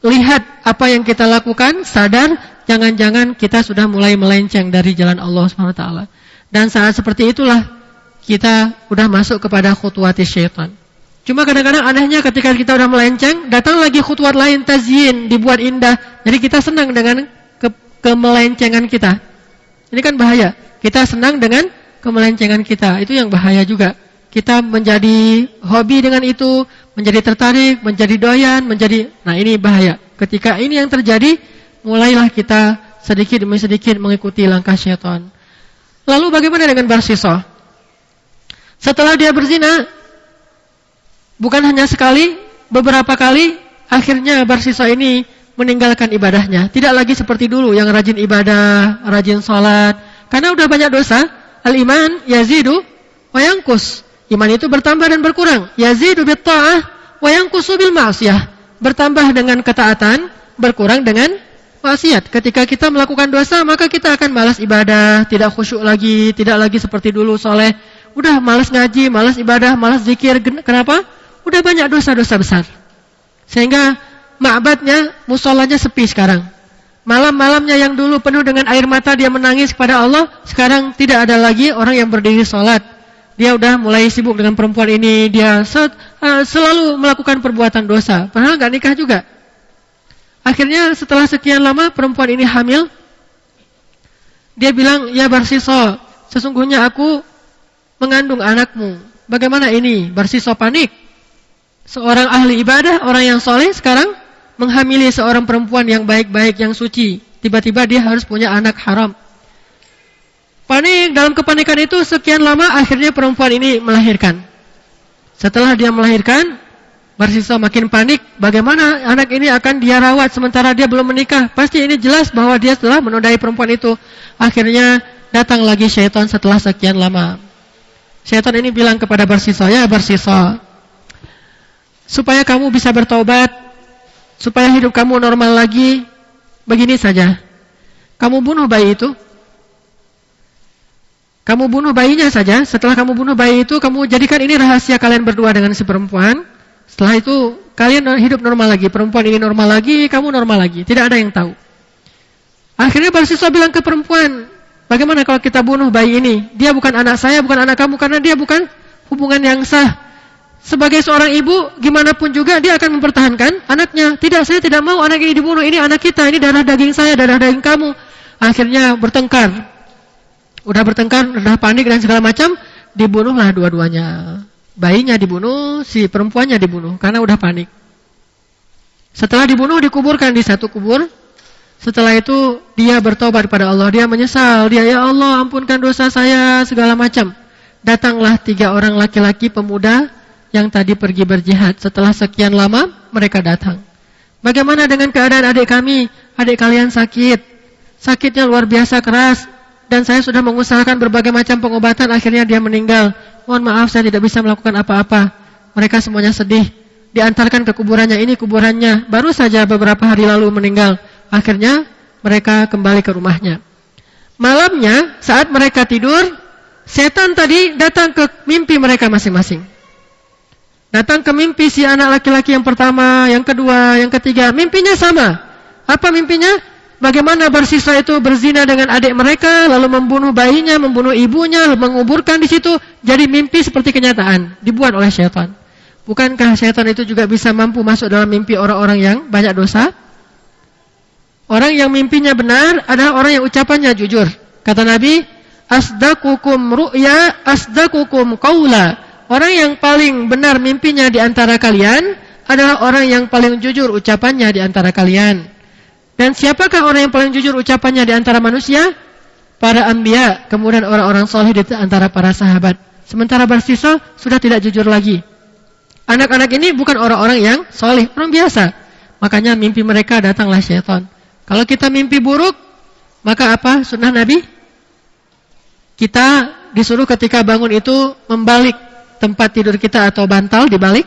lihat apa yang kita lakukan, sadar, jangan-jangan kita sudah mulai melenceng dari jalan Allah SWT. Dan saat seperti itulah kita udah masuk kepada khutuwati syaitan. Cuma kadang-kadang anehnya ketika kita udah melenceng, datang lagi khutuwat lain, tazyin, dibuat indah. Jadi kita senang dengan kemelencengan kita. Ini kan bahaya. Kita senang dengan kemelencengan kita. Itu yang bahaya juga. Kita menjadi hobi dengan itu, menjadi tertarik, menjadi doyan, nah ini bahaya. Ketika ini yang terjadi, mulailah kita sedikit demi sedikit mengikuti langkah syaitan. Lalu bagaimana dengan barsisa? Setelah dia berzina, bukan hanya sekali, beberapa kali, akhirnya barsisa ini meninggalkan ibadahnya. Tidak lagi seperti dulu yang rajin ibadah, rajin sholat. Karena udah banyak dosa. Al-iman yazidu wa yanqus. Iman itu bertambah dan berkurang. Yazidu bit ta'ah wa yanqusu bil ma'siyah. Bertambah dengan ketaatan, berkurang dengan maksiat. Ketika kita melakukan dosa, maka kita akan malas ibadah, tidak khusyuk lagi, tidak lagi seperti dulu soleh. Udah malas ngaji, malas ibadah, malas zikir. Kenapa? Udah banyak dosa-dosa besar. Sehingga ma'badnya, musolanya sepi sekarang. Malam-malamnya yang dulu penuh dengan air mata dia menangis kepada Allah, sekarang tidak ada lagi orang yang berdiri sholat. Dia udah mulai sibuk dengan perempuan ini, dia selalu melakukan perbuatan dosa, padahal gak nikah juga. Akhirnya setelah sekian lama perempuan ini hamil. Dia bilang, ya Barsiso, sesungguhnya aku mengandung anakmu. Bagaimana ini? Barsiso panik. Seorang ahli ibadah, orang yang soleh sekarang menghamili seorang perempuan yang baik-baik, yang suci. Tiba-tiba dia harus punya anak haram. Panik, dalam kepanikan itu sekian lama akhirnya perempuan ini melahirkan. Setelah dia melahirkan, Barsiso makin panik. Bagaimana anak ini akan dia rawat sementara dia belum menikah? Pasti ini jelas bahwa dia telah menodai perempuan itu. Akhirnya datang lagi syaitan setelah sekian lama. Syaitan ini bilang kepada Barsiso, ya Barsiso, supaya kamu bisa bertaubat, supaya hidup kamu normal lagi, begini saja. Kamu bunuh bayi itu. Kamu bunuh bayinya saja. Setelah kamu bunuh bayi itu, kamu jadikan ini rahasia kalian berdua dengan si perempuan. Setelah itu, kalian hidup normal lagi. Perempuan ini normal lagi, kamu normal lagi. Tidak ada yang tahu. Akhirnya Barsiso bilang ke perempuan, bagaimana kalau kita bunuh bayi ini? Dia bukan anak saya, bukan anak kamu, karena dia bukan hubungan yang sah. Sebagai seorang ibu, gimana pun juga dia akan mempertahankan anaknya. Tidak, saya tidak mau anak ini dibunuh. Ini anak kita, ini darah daging saya, darah daging kamu. Akhirnya bertengkar. Udah bertengkar, udah panik dan segala macam, dibunuhlah dua-duanya. Bayinya dibunuh, si perempuannya dibunuh karena udah panik. Setelah dibunuh, dikuburkan di satu kubur. Setelah itu dia bertobat kepada Allah, dia menyesal, dia, ya Allah ampunkan dosa saya, segala macam. Datanglah 3 orang laki-laki pemuda yang tadi pergi berjihad. Setelah sekian lama mereka datang. Bagaimana dengan keadaan adik kami? Adik kalian sakit. Sakitnya luar biasa keras. Dan saya sudah mengusahakan berbagai macam pengobatan, akhirnya dia meninggal. Mohon maaf, saya tidak bisa melakukan apa-apa. Mereka semuanya sedih. Diantarkan ke kuburannya, ini kuburannya. Baru saja beberapa hari lalu meninggal. Akhirnya mereka kembali ke rumahnya. Malamnya, saat mereka tidur, setan tadi datang ke mimpi mereka masing-masing. Datang ke mimpi si anak laki-laki yang pertama, yang kedua, yang ketiga. Mimpinya sama. Apa mimpinya? Bagaimana Barsiso itu berzina dengan adik mereka, lalu membunuh bayinya, membunuh ibunya, lalu menguburkan di situ. Jadi mimpi seperti kenyataan, dibuat oleh syaitan. Bukankah syaitan itu juga bisa mampu masuk dalam mimpi orang-orang yang banyak dosa? Orang yang mimpinya benar adalah orang yang ucapannya jujur. Kata Nabi, asdaqukum ru'ya, asdaqukum qaula. Orang yang paling benar mimpinya di antara kalian adalah orang yang paling jujur ucapannya di antara kalian. Dan siapakah orang yang paling jujur ucapannya di antara manusia? Para anbiya, kemudian orang-orang soleh di antara para sahabat. Sementara Barsiso sudah tidak jujur lagi. Anak-anak ini bukan orang-orang yang soleh, orang biasa. Makanya mimpi mereka datanglah syaitan. Kalau kita mimpi buruk, maka apa sunnah Nabi? Kita disuruh ketika bangun itu membalik tempat tidur kita atau bantal dibalik.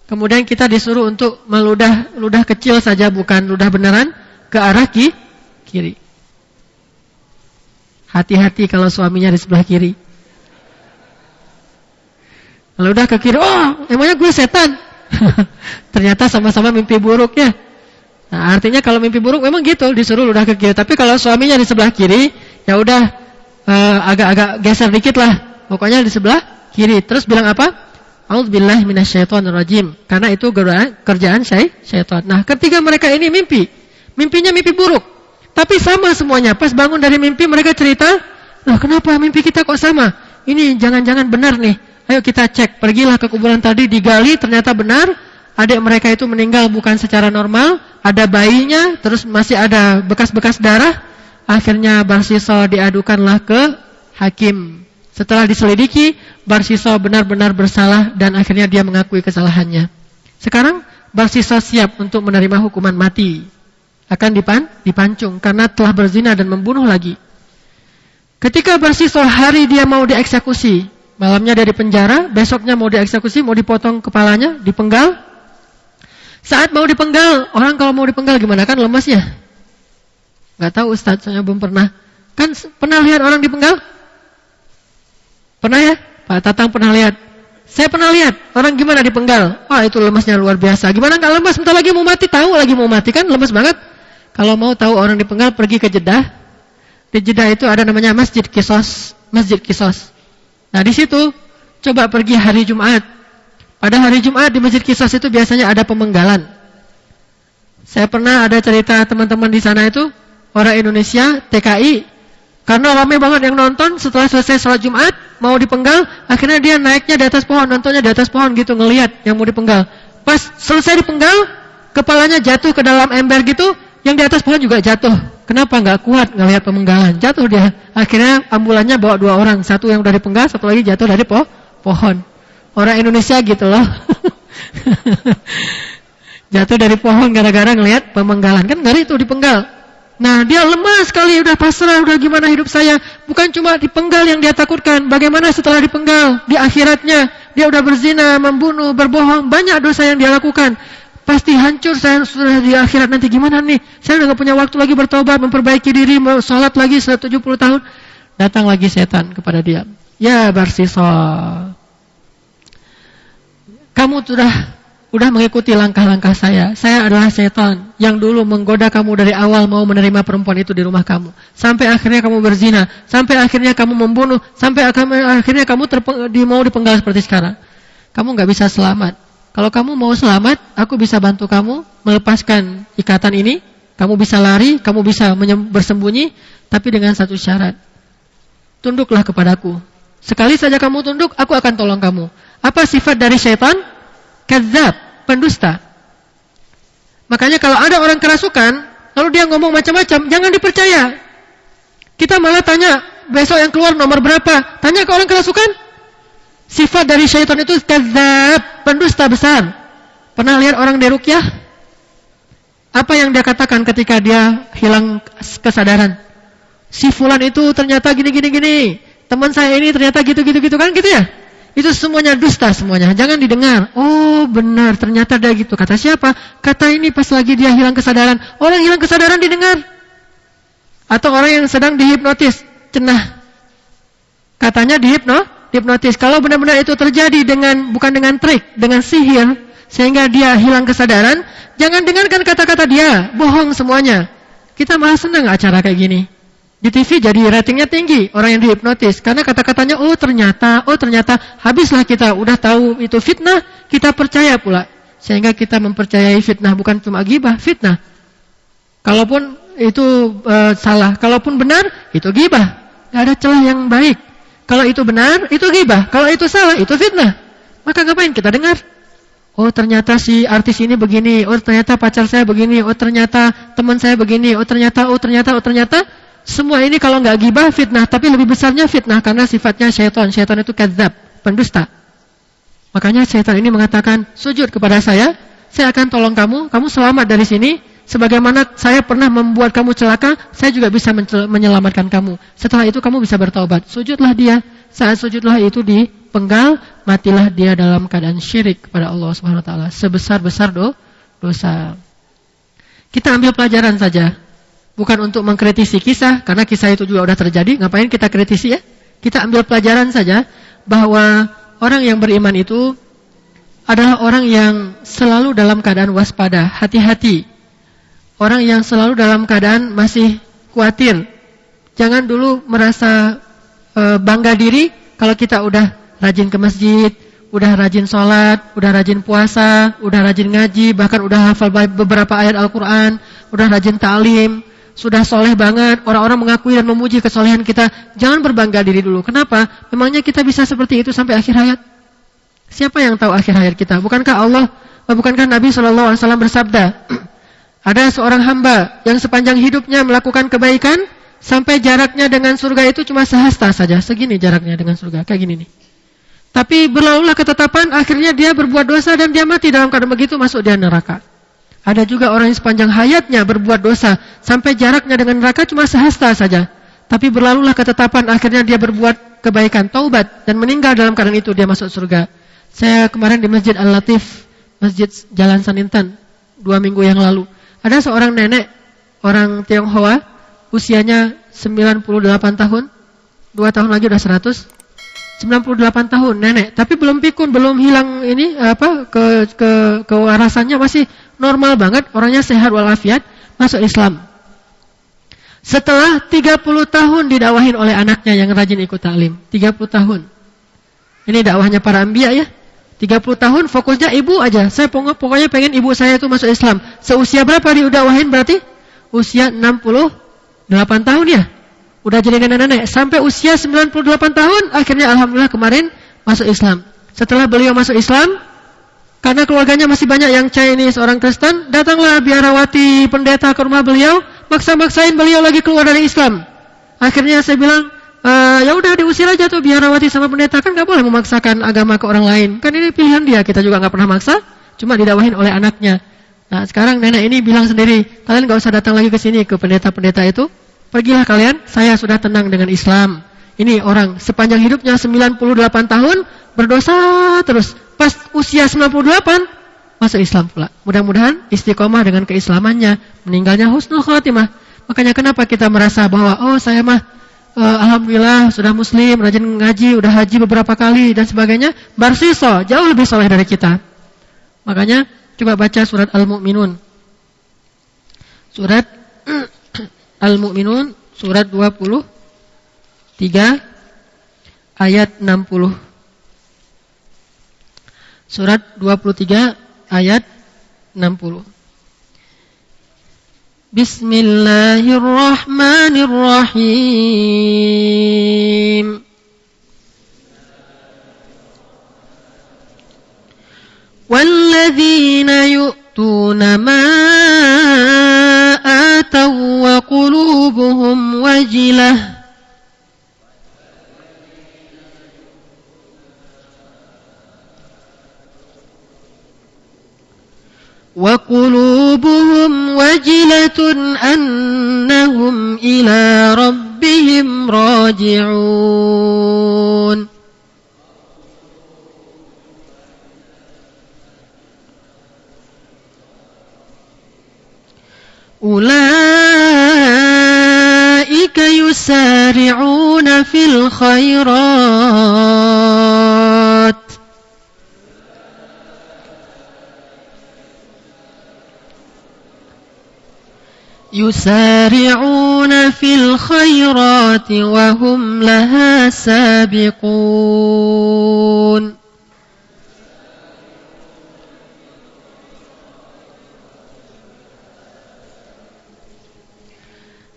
Kemudian kita disuruh untuk meludah kecil saja, bukan ludah beneran, ke arah kiri. Hati-hati kalau suaminya di sebelah kiri. Meludah ke kiri, oh emangnya gue setan? Ternyata sama-sama mimpi buruknya. Nah, artinya kalau mimpi buruk memang gitu, disuruh ludah ke kiri. Tapi kalau suaminya di sebelah kiri, ya udah agak-agak geser dikit lah. Pokoknya di sebelah kiri. Terus bilang apa? A'udzubillahi minasyaitonirrajim. Karena itu kerjaan syaitan. Nah, ketika mereka ini mimpinya mimpi buruk. Tapi sama semuanya. Pas bangun dari mimpi mereka cerita, "Loh, kenapa mimpi kita kok sama? Ini jangan-jangan benar nih. Ayo kita cek." Pergilah ke kuburan tadi, digali, ternyata benar. Adik mereka itu meninggal bukan secara normal, ada bayinya, terus masih ada bekas-bekas darah. Akhirnya Barsiso diadukanlah ke hakim. Setelah diselidiki, Barsiso benar-benar bersalah dan akhirnya dia mengakui kesalahannya. Sekarang Barsiso siap untuk menerima hukuman mati. Akan dipancung karena telah berzina dan membunuh lagi. Ketika Barsiso hari dia mau dieksekusi, malamnya dia di penjara, besoknya mau dieksekusi, mau dipotong kepalanya, dipenggal. Saat mau dipenggal, orang kalau mau dipenggal gimana, kan lemas ya? Gak tahu Ustaz, saya belum pernah. Kan pernah lihat orang dipenggal? Pernah ya? Pak Tatang pernah lihat? Saya pernah lihat orang gimana dipenggal. Wah, itu lemasnya luar biasa. Gimana nggak lemas? Bentar lagi mau mati, tahu lagi mau mati kan, lemas banget. Kalau mau tahu orang dipenggal, pergi ke Jeddah. Di Jeddah itu ada namanya Masjid Qisas. Masjid Qisas. Nah, di situ coba pergi hari Jumat. Pada hari Jumat di Masjid Qisas itu biasanya ada pemenggalan. Saya pernah ada cerita teman-teman di sana itu orang Indonesia TKI. Karena ramai banget yang nonton, setelah selesai sholat Jumat, mau dipenggal, akhirnya dia naiknya di atas pohon, nontonnya di atas pohon gitu, ngelihat yang mau dipenggal. Pas selesai dipenggal, kepalanya jatuh ke dalam ember gitu, yang di atas pohon juga jatuh. Kenapa? Nggak kuat ngelihat pemenggalan, jatuh dia. Akhirnya ambulannya bawa 2 orang, satu yang udah dipenggal, satu lagi jatuh dari pohon. Orang Indonesia gitu loh. Jatuh dari pohon gara-gara ngelihat pemenggalan, kan ngeri itu dipenggal. Nah, dia lemas sekali, udah pasrah, udah gimana hidup saya. Bukan cuma dipenggal yang dia takutkan, bagaimana setelah dipenggal di akhiratnya. Dia udah berzina, membunuh, berbohong, banyak dosa yang dia lakukan. Pasti hancur saya sudah di akhirat nanti, gimana nih? Saya udah gak punya waktu lagi bertobat, memperbaiki diri, sholat lagi 70 tahun. Datang lagi setan kepada dia. Ya Barsisa, kamu udah mengikuti langkah-langkah saya. Saya adalah setan yang dulu menggoda kamu dari awal mau menerima perempuan itu di rumah kamu. Sampai akhirnya kamu berzina. Sampai akhirnya kamu membunuh. Sampai akhirnya kamu mau dipenggal seperti sekarang. Kamu gak bisa selamat. Kalau kamu mau selamat, aku bisa bantu kamu melepaskan ikatan ini. Kamu bisa lari, kamu bisa bersembunyi. Tapi dengan satu syarat. Tunduklah kepadaku. Sekali saja kamu tunduk, aku akan tolong kamu. Apa sifat dari syaitan? Kadzab, pendusta. Makanya kalau ada orang kerasukan, lalu dia ngomong macam-macam, jangan dipercaya. Kita malah tanya, besok yang keluar nomor berapa? Tanya ke orang kerasukan. Sifat dari syaitan itu kadzab, pendusta besar. Pernah lihat orang di ruqyah? Apa yang dia katakan ketika dia hilang kesadaran? Si fulan itu ternyata gini. Teman saya ini ternyata gitu kan gitu ya? Itu semuanya dusta semuanya, jangan didengar. Oh benar, ternyata dia gitu. Kata siapa? Kata ini pas lagi dia hilang kesadaran. Orang hilang kesadaran didengar. Atau orang yang sedang dihipnotis, cenah. Katanya dihipnotis. Kalau benar-benar itu terjadi bukan dengan trik, dengan sihir, sehingga dia hilang kesadaran, jangan dengarkan kata-kata dia, bohong semuanya. Kita malah senang acara kayak gini. Di TV jadi ratingnya tinggi, orang yang dihipnotis. Karena kata-katanya, oh ternyata, habislah kita udah tahu itu fitnah, kita percaya pula. Sehingga kita mempercayai fitnah, bukan cuma ghibah, fitnah. Kalaupun itu salah, kalaupun benar, itu ghibah. Gak ada celah yang baik. Kalau itu benar, itu ghibah. Kalau itu salah, itu fitnah. Maka ngapain kita dengar? Oh ternyata si artis ini begini, oh ternyata pacar saya begini, oh ternyata teman saya begini, oh ternyata. Semua ini kalau nggak ghibah fitnah, tapi lebih besarnya fitnah karena sifatnya syaitan. Syaitan itu kadzab, pendusta. Makanya syaitan ini mengatakan, sujud kepada saya akan tolong kamu selamat dari sini. Sebagaimana saya pernah membuat kamu celaka, saya juga bisa menyelamatkan kamu. Setelah itu kamu bisa bertaubat. Sujudlah dia. Saat sujudlah itu dipenggal, matilah dia dalam keadaan syirik kepada Allah Subhanahu wa taala. Sebesar-besar dosa. Kita ambil pelajaran saja. Bukan untuk mengkritisi kisah, karena kisah itu juga sudah terjadi, ngapain kita kritisi ya? Kita ambil pelajaran saja, bahwa orang yang beriman itu adalah orang yang selalu dalam keadaan waspada, hati-hati. Orang yang selalu dalam keadaan masih khawatir. Jangan dulu merasa bangga diri, kalau kita udah rajin ke masjid, udah rajin sholat, udah rajin puasa, udah rajin ngaji, bahkan udah hafal beberapa ayat Al-Quran, udah rajin ta'lim, sudah soleh banget, orang-orang mengakui dan memuji kesolehan kita. Jangan berbangga diri dulu. Kenapa? Memangnya kita bisa seperti itu sampai akhir hayat? Siapa yang tahu akhir hayat kita? Bukankah Nabi SAW bersabda, ada seorang hamba yang sepanjang hidupnya melakukan kebaikan, sampai jaraknya dengan surga itu cuma sehasta saja. Segini jaraknya dengan surga, kayak gini nih. Tapi berlalulah ketetapan, akhirnya dia berbuat dosa dan dia mati dalam keadaan begitu, masuk dia neraka. Ada juga orang yang sepanjang hayatnya berbuat dosa, sampai jaraknya dengan neraka cuma sehasta saja. Tapi berlalulah ketetapan, akhirnya dia berbuat kebaikan, taubat, dan meninggal dalam keadaan itu, dia masuk surga. Saya kemarin di Masjid Al-Latif, Masjid Jalan Sanintan, 2 minggu yang lalu. Ada seorang nenek, orang Tionghoa, usianya 98 tahun, 2 tahun lagi udah 100. 98 tahun nenek, tapi belum pikun, belum hilang ini kewarasannya, masih normal banget, orangnya sehat walafiat, masuk Islam. Setelah 30 tahun didakwahin oleh anaknya yang rajin ikut taklim. 30 tahun. Ini dakwahnya para anbiya ya. 30 tahun fokusnya ibu aja. Saya pokoknya pengen ibu saya itu masuk Islam. Seusia berapa didakwahin berarti? Usia 68 tahun ya. Udah jadi nenek-nenek. Sampai usia 98 tahun, akhirnya alhamdulillah kemarin masuk Islam. Setelah beliau masuk Islam, karena keluarganya masih banyak yang Chinese, orang Kristen, datanglah biarawati pendeta ke rumah beliau, maksa-maksain beliau lagi keluar dari Islam. Akhirnya saya bilang, ya udah diusir aja tuh biarawati sama pendeta, kan nggak boleh memaksakan agama ke orang lain. Kan ini pilihan dia, kita juga nggak pernah maksa, cuma didakwahin oleh anaknya. Nah sekarang nenek ini bilang sendiri, kalian nggak usah datang lagi ke sini ke pendeta-pendeta itu. Pergilah kalian, saya sudah tenang dengan Islam. Ini orang sepanjang hidupnya 98 tahun berdosa terus. Pas usia 98 masuk Islam pula. Mudah-mudahan istiqomah dengan keislamannya, meninggalnya husnul khotimah. Makanya kenapa kita merasa bahwa saya mah alhamdulillah sudah muslim, rajin ngaji, udah haji beberapa kali dan sebagainya, barsiso jauh lebih soleh dari kita. Makanya coba baca surat Al-Mu'minun. Surat Al-Mu'minun surat 23 ayat 60. Surat 23 ayat 60. Bismillahirrahmanirrahim. Walladzina yu'tuna ma ataw wa qulubuhum wajilah وَقُلُوبُهُمْ وَجِلَةٌ أَنَّهُمْ إِلَى رَبِّهِمْ رَاجِعُونَ. أُولَئِكَ يُسَارِعُونَ فِي الْخَيْرَاتِ يسارعون في الخيرات وهم لها سابقون.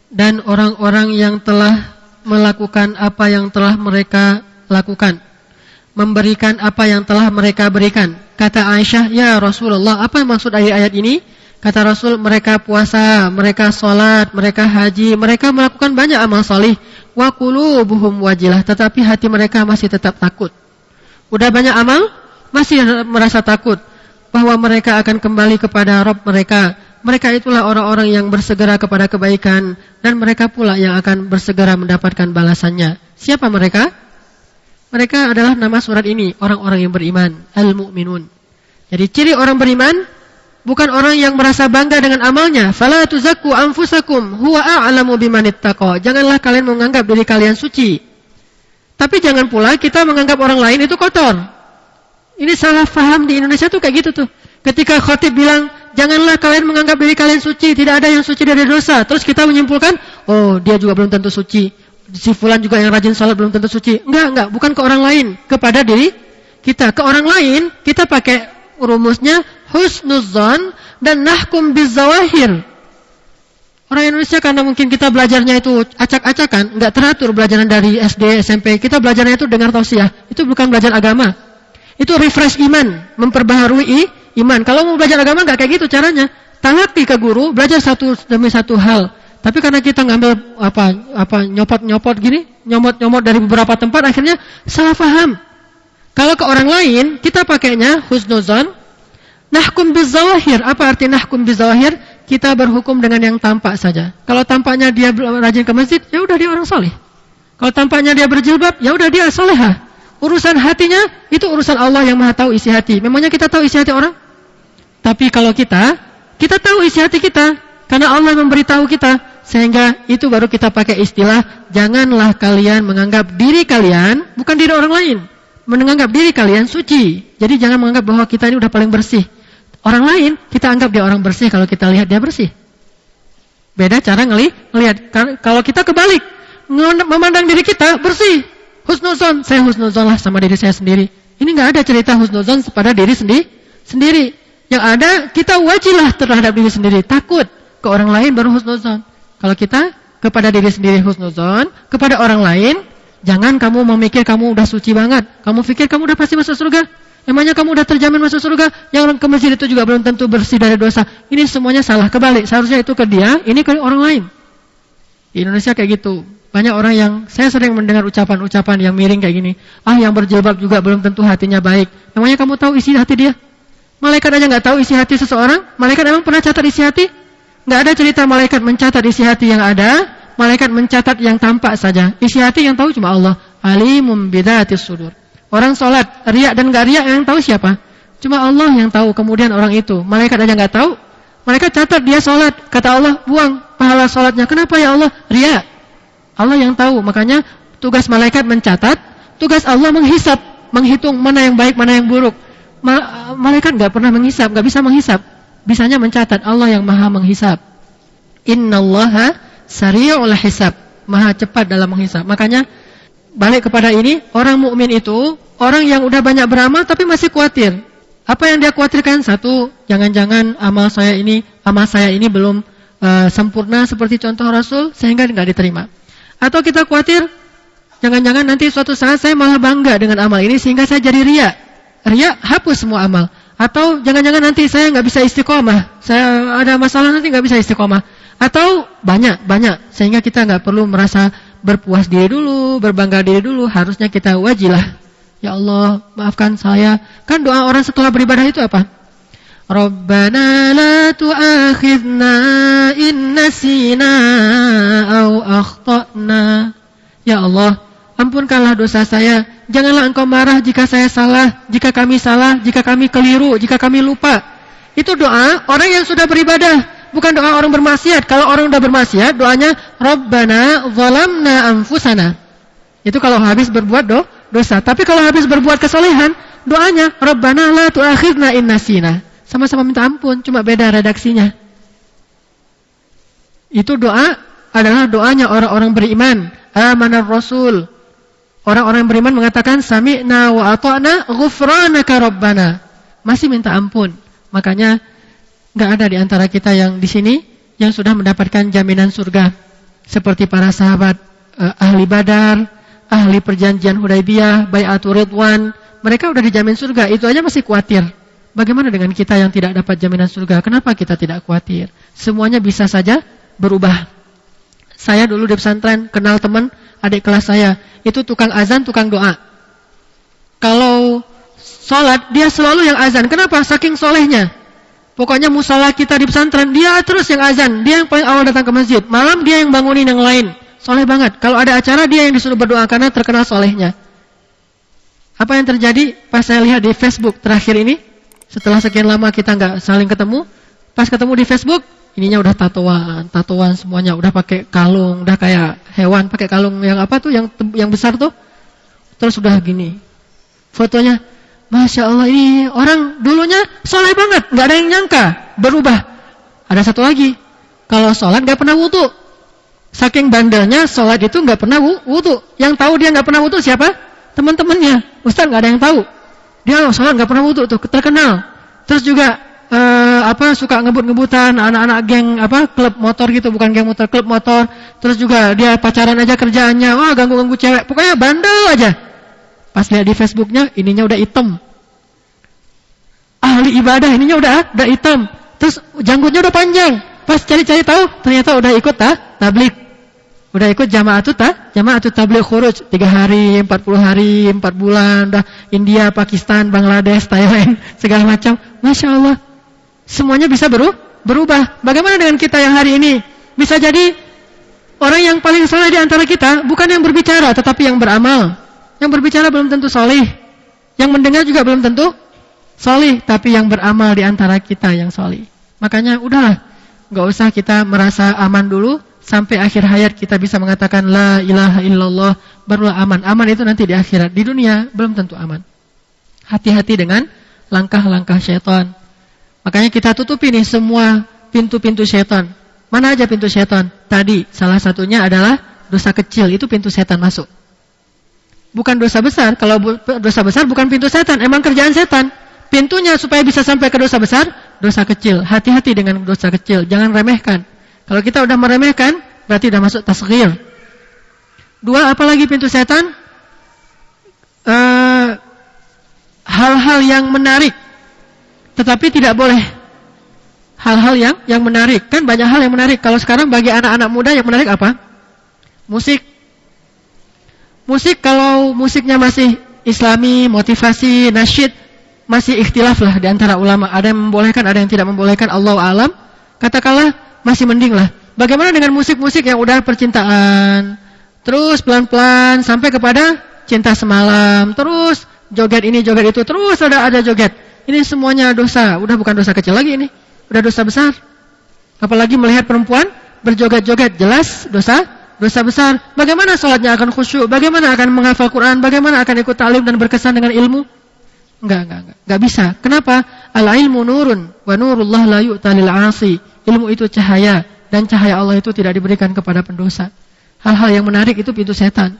Dan orang-orang yang telah melakukan apa yang telah mereka lakukan, memberikan apa yang telah mereka berikan. Kata Aisyah, ya Rasulullah, apa maksud ayat ini? Kata Rasul, mereka puasa, mereka sholat, mereka haji, mereka melakukan banyak amal salih. Wa qulubuhum wajilah, tetapi hati mereka masih tetap takut. Udah banyak amal, masih merasa takut bahwa mereka akan kembali kepada Rabb mereka. Mereka itulah orang-orang yang bersegera kepada kebaikan, dan mereka pula yang akan bersegera mendapatkan balasannya. Siapa mereka? Mereka adalah nama surat ini, orang-orang yang beriman, Al-Mu'minun. Jadi ciri orang beriman bukan orang yang merasa bangga dengan amalnya. Fala tuzakku anfusakum huwa a'lamu bimanittaqa. Janganlah kalian menganggap diri kalian suci. Tapi jangan pula kita menganggap orang lain itu kotor. Ini salah faham di Indonesia tuh kayak gitu tuh. Ketika khatib bilang, janganlah kalian menganggap diri kalian suci, tidak ada yang suci dari dosa. Terus kita menyimpulkan, oh dia juga belum tentu suci. Si fulan juga yang rajin salat belum tentu suci. Enggak, bukan ke orang lain, kepada diri kita. Ke orang lain kita pakai rumusnya husnuzzan dan nahkum bizawahir. Orang Indonesia karena mungkin kita belajarnya itu acak-acakan, enggak teratur belajaran dari SD, SMP. Kita belajarnya itu dengar tausiah. Itu bukan belajar agama. Itu refresh iman, memperbaharui iman. Kalau mau belajar agama enggak kayak gitu caranya. Talaki ke guru, belajar satu demi satu hal. Tapi karena kita ngambil nyopot-nyopot gini, nyomot-nyomot dari beberapa tempat, akhirnya salah paham. Kalau ke orang lain, kita pakainya husnuzan, nahkum bizawahir. Apa arti nahkum bizawahir? Kita berhukum dengan yang tampak saja. Kalau tampaknya dia rajin ke masjid, ya udah dia orang saleh. Kalau tampaknya dia berjilbab, ya udah dia salehah. Urusan hatinya, itu urusan Allah yang Maha tahu isi hati. Memangnya kita tahu isi hati orang? Tapi kalau kita tahu isi hati kita. Karena Allah memberitahu kita, Sehingga itu baru kita pakai istilah, janganlah kalian menganggap diri kalian, bukan diri orang lain, menganggap diri kalian suci. Jadi jangan menganggap bahwa kita ini udah paling bersih. Orang lain, kita anggap dia orang bersih kalau kita lihat dia bersih. Beda cara ngelihat. Kalau kita kebalik, memandang diri kita bersih, husnuzon, saya husnuzon lah sama diri saya sendiri. Ini nggak ada cerita husnuzon pada diri sendiri. Yang ada, kita wajilah terhadap diri sendiri, takut ke orang lain baru husnuzon. Kalau kita kepada diri sendiri husnuzon, kepada orang lain, jangan kamu memikir kamu udah suci banget. Kamu pikir kamu udah pasti masuk surga. Emangnya kamu udah terjamin masuk surga? Yang orang ke masjid itu juga belum tentu bersih dari dosa. Ini semuanya salah, kebalik. Seharusnya itu ke dia, ini ke orang lain. Di Indonesia kayak gitu. Banyak orang yang, saya sering mendengar ucapan-ucapan yang miring kayak gini. Yang berjilbab juga belum tentu hatinya baik. Emangnya kamu tahu isi hati dia? Malaikat aja nggak tahu isi hati seseorang. Malaikat emang pernah catat isi hati? Nggak ada cerita malaikat mencatat isi hati yang ada. Malaikat mencatat yang tampak saja. Isi hati yang tahu cuma Allah. Alimum bidatis sudur. Orang sholat, riak dan nggak riak yang tahu siapa? Cuma Allah yang tahu. Kemudian orang itu, malaikat aja nggak tahu. Malaikat catat dia sholat. Kata Allah, buang pahala sholatnya. Kenapa ya Allah? Riak. Allah yang tahu. Makanya tugas malaikat mencatat. Tugas Allah menghisap, menghitung mana yang baik, mana yang buruk. Malaikat nggak pernah menghisap, nggak bisa menghisap. Bisanya mencatat. Allah yang maha menghisap. Innallaha sari'ul hisab, maha cepat dalam menghisap. Makanya balik kepada ini, orang mukmin itu orang yang udah banyak beramal tapi masih khawatir. Apa yang dia khawatirkan? Satu, jangan-jangan amal saya ini belum sempurna seperti contoh Rasul sehingga nggak diterima. Atau kita khawatir, jangan-jangan nanti suatu saat saya malah bangga dengan amal ini sehingga saya jadi riya. Riya hapus semua amal. Atau jangan-jangan nanti saya nggak bisa istiqomah, saya ada masalah nanti nggak bisa istiqomah. Atau banyak sehingga kita nggak perlu merasa berpuas diri dulu, berbangga diri dulu. Harusnya kita wajilah, ya Allah maafkan saya. Kan doa orang setelah beribadah itu apa? Rabbana la tu'akhidna in nasina aw akhtana. Ya Allah, ampunkanlah dosa saya. Janganlah engkau marah jika saya salah, jika kami keliru, jika kami lupa. Itu doa orang yang sudah beribadah, bukan doa orang bermaksiat. Kalau orang sudah bermaksiat, doanya Rabbana zalamna anfusana. Itu kalau habis berbuat dosa. Tapi kalau habis berbuat kesolehan, doanya Rabbana la tu'akhidna in nasina. Sama-sama minta ampun, cuma beda redaksinya. Itu doa adalah doanya orang-orang beriman. Amanar Rasul. Orang-orang yang beriman mengatakan sami'na wa ata'na ghufranaka rabbana. Masih minta ampun. Makanya enggak ada di antara kita yang di sini yang sudah mendapatkan jaminan surga seperti para sahabat ahli Badar, ahli perjanjian Hudaybiyah, Bai'atul Ridwan. Mereka sudah dijamin surga. Itu aja masih khawatir. Bagaimana dengan kita yang tidak dapat jaminan surga? Kenapa kita tidak khawatir? Semuanya bisa saja berubah. Saya dulu di pesantren kenal teman adik kelas saya, itu tukang azan, tukang doa. Kalau sholat, dia selalu yang azan. Kenapa? Saking solehnya. Pokoknya musola kita di pesantren, dia terus yang azan. Dia yang paling awal datang ke masjid. Malam dia yang bangunin yang lain. Soleh banget. Kalau ada acara, dia yang disuruh berdoa karena terkenal solehnya. Apa yang terjadi pas saya lihat di Facebook terakhir ini? Setelah sekian lama kita nggak saling ketemu, pas ketemu di Facebook, ininya udah tatoan semuanya, udah pakai kalung, udah kayak hewan pakai kalung yang apa tuh, yang besar tuh. Terus udah gini, fotonya, Masya Allah, ini orang dulunya soleh banget, nggak ada yang nyangka berubah. Ada satu lagi, kalau sholat nggak pernah wudu, saking bandelnya sholat itu nggak pernah wudu. Yang tahu dia nggak pernah wudu siapa? Teman-temannya. Ustaz nggak ada yang tahu. Dia sholat nggak pernah wudu tuh, terkenal. Terus juga suka ngebut-ngebutan anak-anak geng klub motor gitu, bukan geng motor, klub motor. Terus juga dia pacaran aja kerjaannya, ganggu-ganggu cewek. Pokoknya bandel aja. Pas lihat di Facebooknya, ininya udah hitam. Ahli ibadah ininya udah hitam. Terus janggutnya udah panjang. Pas cari-cari tahu, ternyata udah ikut tabligh. Udah ikut jamaatut tabligh khuruj 3 hari, 40 hari, 4 bulan, udah India, Pakistan, Bangladesh, Thailand, segala macam. Masya Allah, semuanya bisa berubah. Bagaimana dengan kita yang hari ini? Bisa jadi orang yang paling saleh di antara kita bukan yang berbicara, tetapi yang beramal. Yang berbicara belum tentu saleh, yang mendengar juga belum tentu saleh, tapi yang beramal di antara kita yang saleh. Makanya udahlah, nggak usah kita merasa aman dulu. sampai akhir hayat kita bisa mengatakan la ilaha illallah, barulah aman. Aman itu nanti di akhirat. Di dunia belum tentu aman. Hati-hati dengan langkah-langkah syaitan. Makanya kita tutupi nih semua pintu-pintu syaitan. Mana aja pintu syaitan? Tadi salah satunya adalah dosa kecil, itu pintu setan masuk. Bukan dosa besar. Kalau dosa besar bukan pintu setan, emang kerjaan setan. Pintunya supaya bisa sampai ke dosa besar, dosa kecil. Hati-hati dengan dosa kecil, jangan remehkan. Kalau kita udah meremehkan, berarti udah masuk tasghir. Dua, apalagi pintu setan? Hal-hal yang menarik, tetapi tidak boleh. Hal-hal yang menarik, kan banyak hal yang menarik. Kalau sekarang bagi anak-anak muda yang menarik apa? Musik. Musik, kalau musiknya masih islami, motivasi, nasyid, masih ikhtilaf lah di antara ulama. Ada yang membolehkan, ada yang tidak membolehkan, Allahu a'lam. Katakanlah masih mending lah. Bagaimana dengan musik-musik yang udah percintaan, terus pelan-pelan sampai kepada cinta semalam, terus joget ini, joget itu, terus ada joget. Ini semuanya dosa, udah bukan dosa kecil lagi ini, udah dosa besar. Apalagi melihat perempuan berjoget-joget, jelas dosa besar. Bagaimana sholatnya akan khusyuk? Bagaimana akan menghafal Quran? Bagaimana akan ikut ta'lim dan berkesan dengan ilmu? Enggak bisa. Kenapa? Al-ilmu nurun wa nurullah la yu'ta lil 'asi. Ilmu itu cahaya, dan cahaya Allah itu tidak diberikan kepada pendosa. Hal-hal yang menarik itu pintu setan.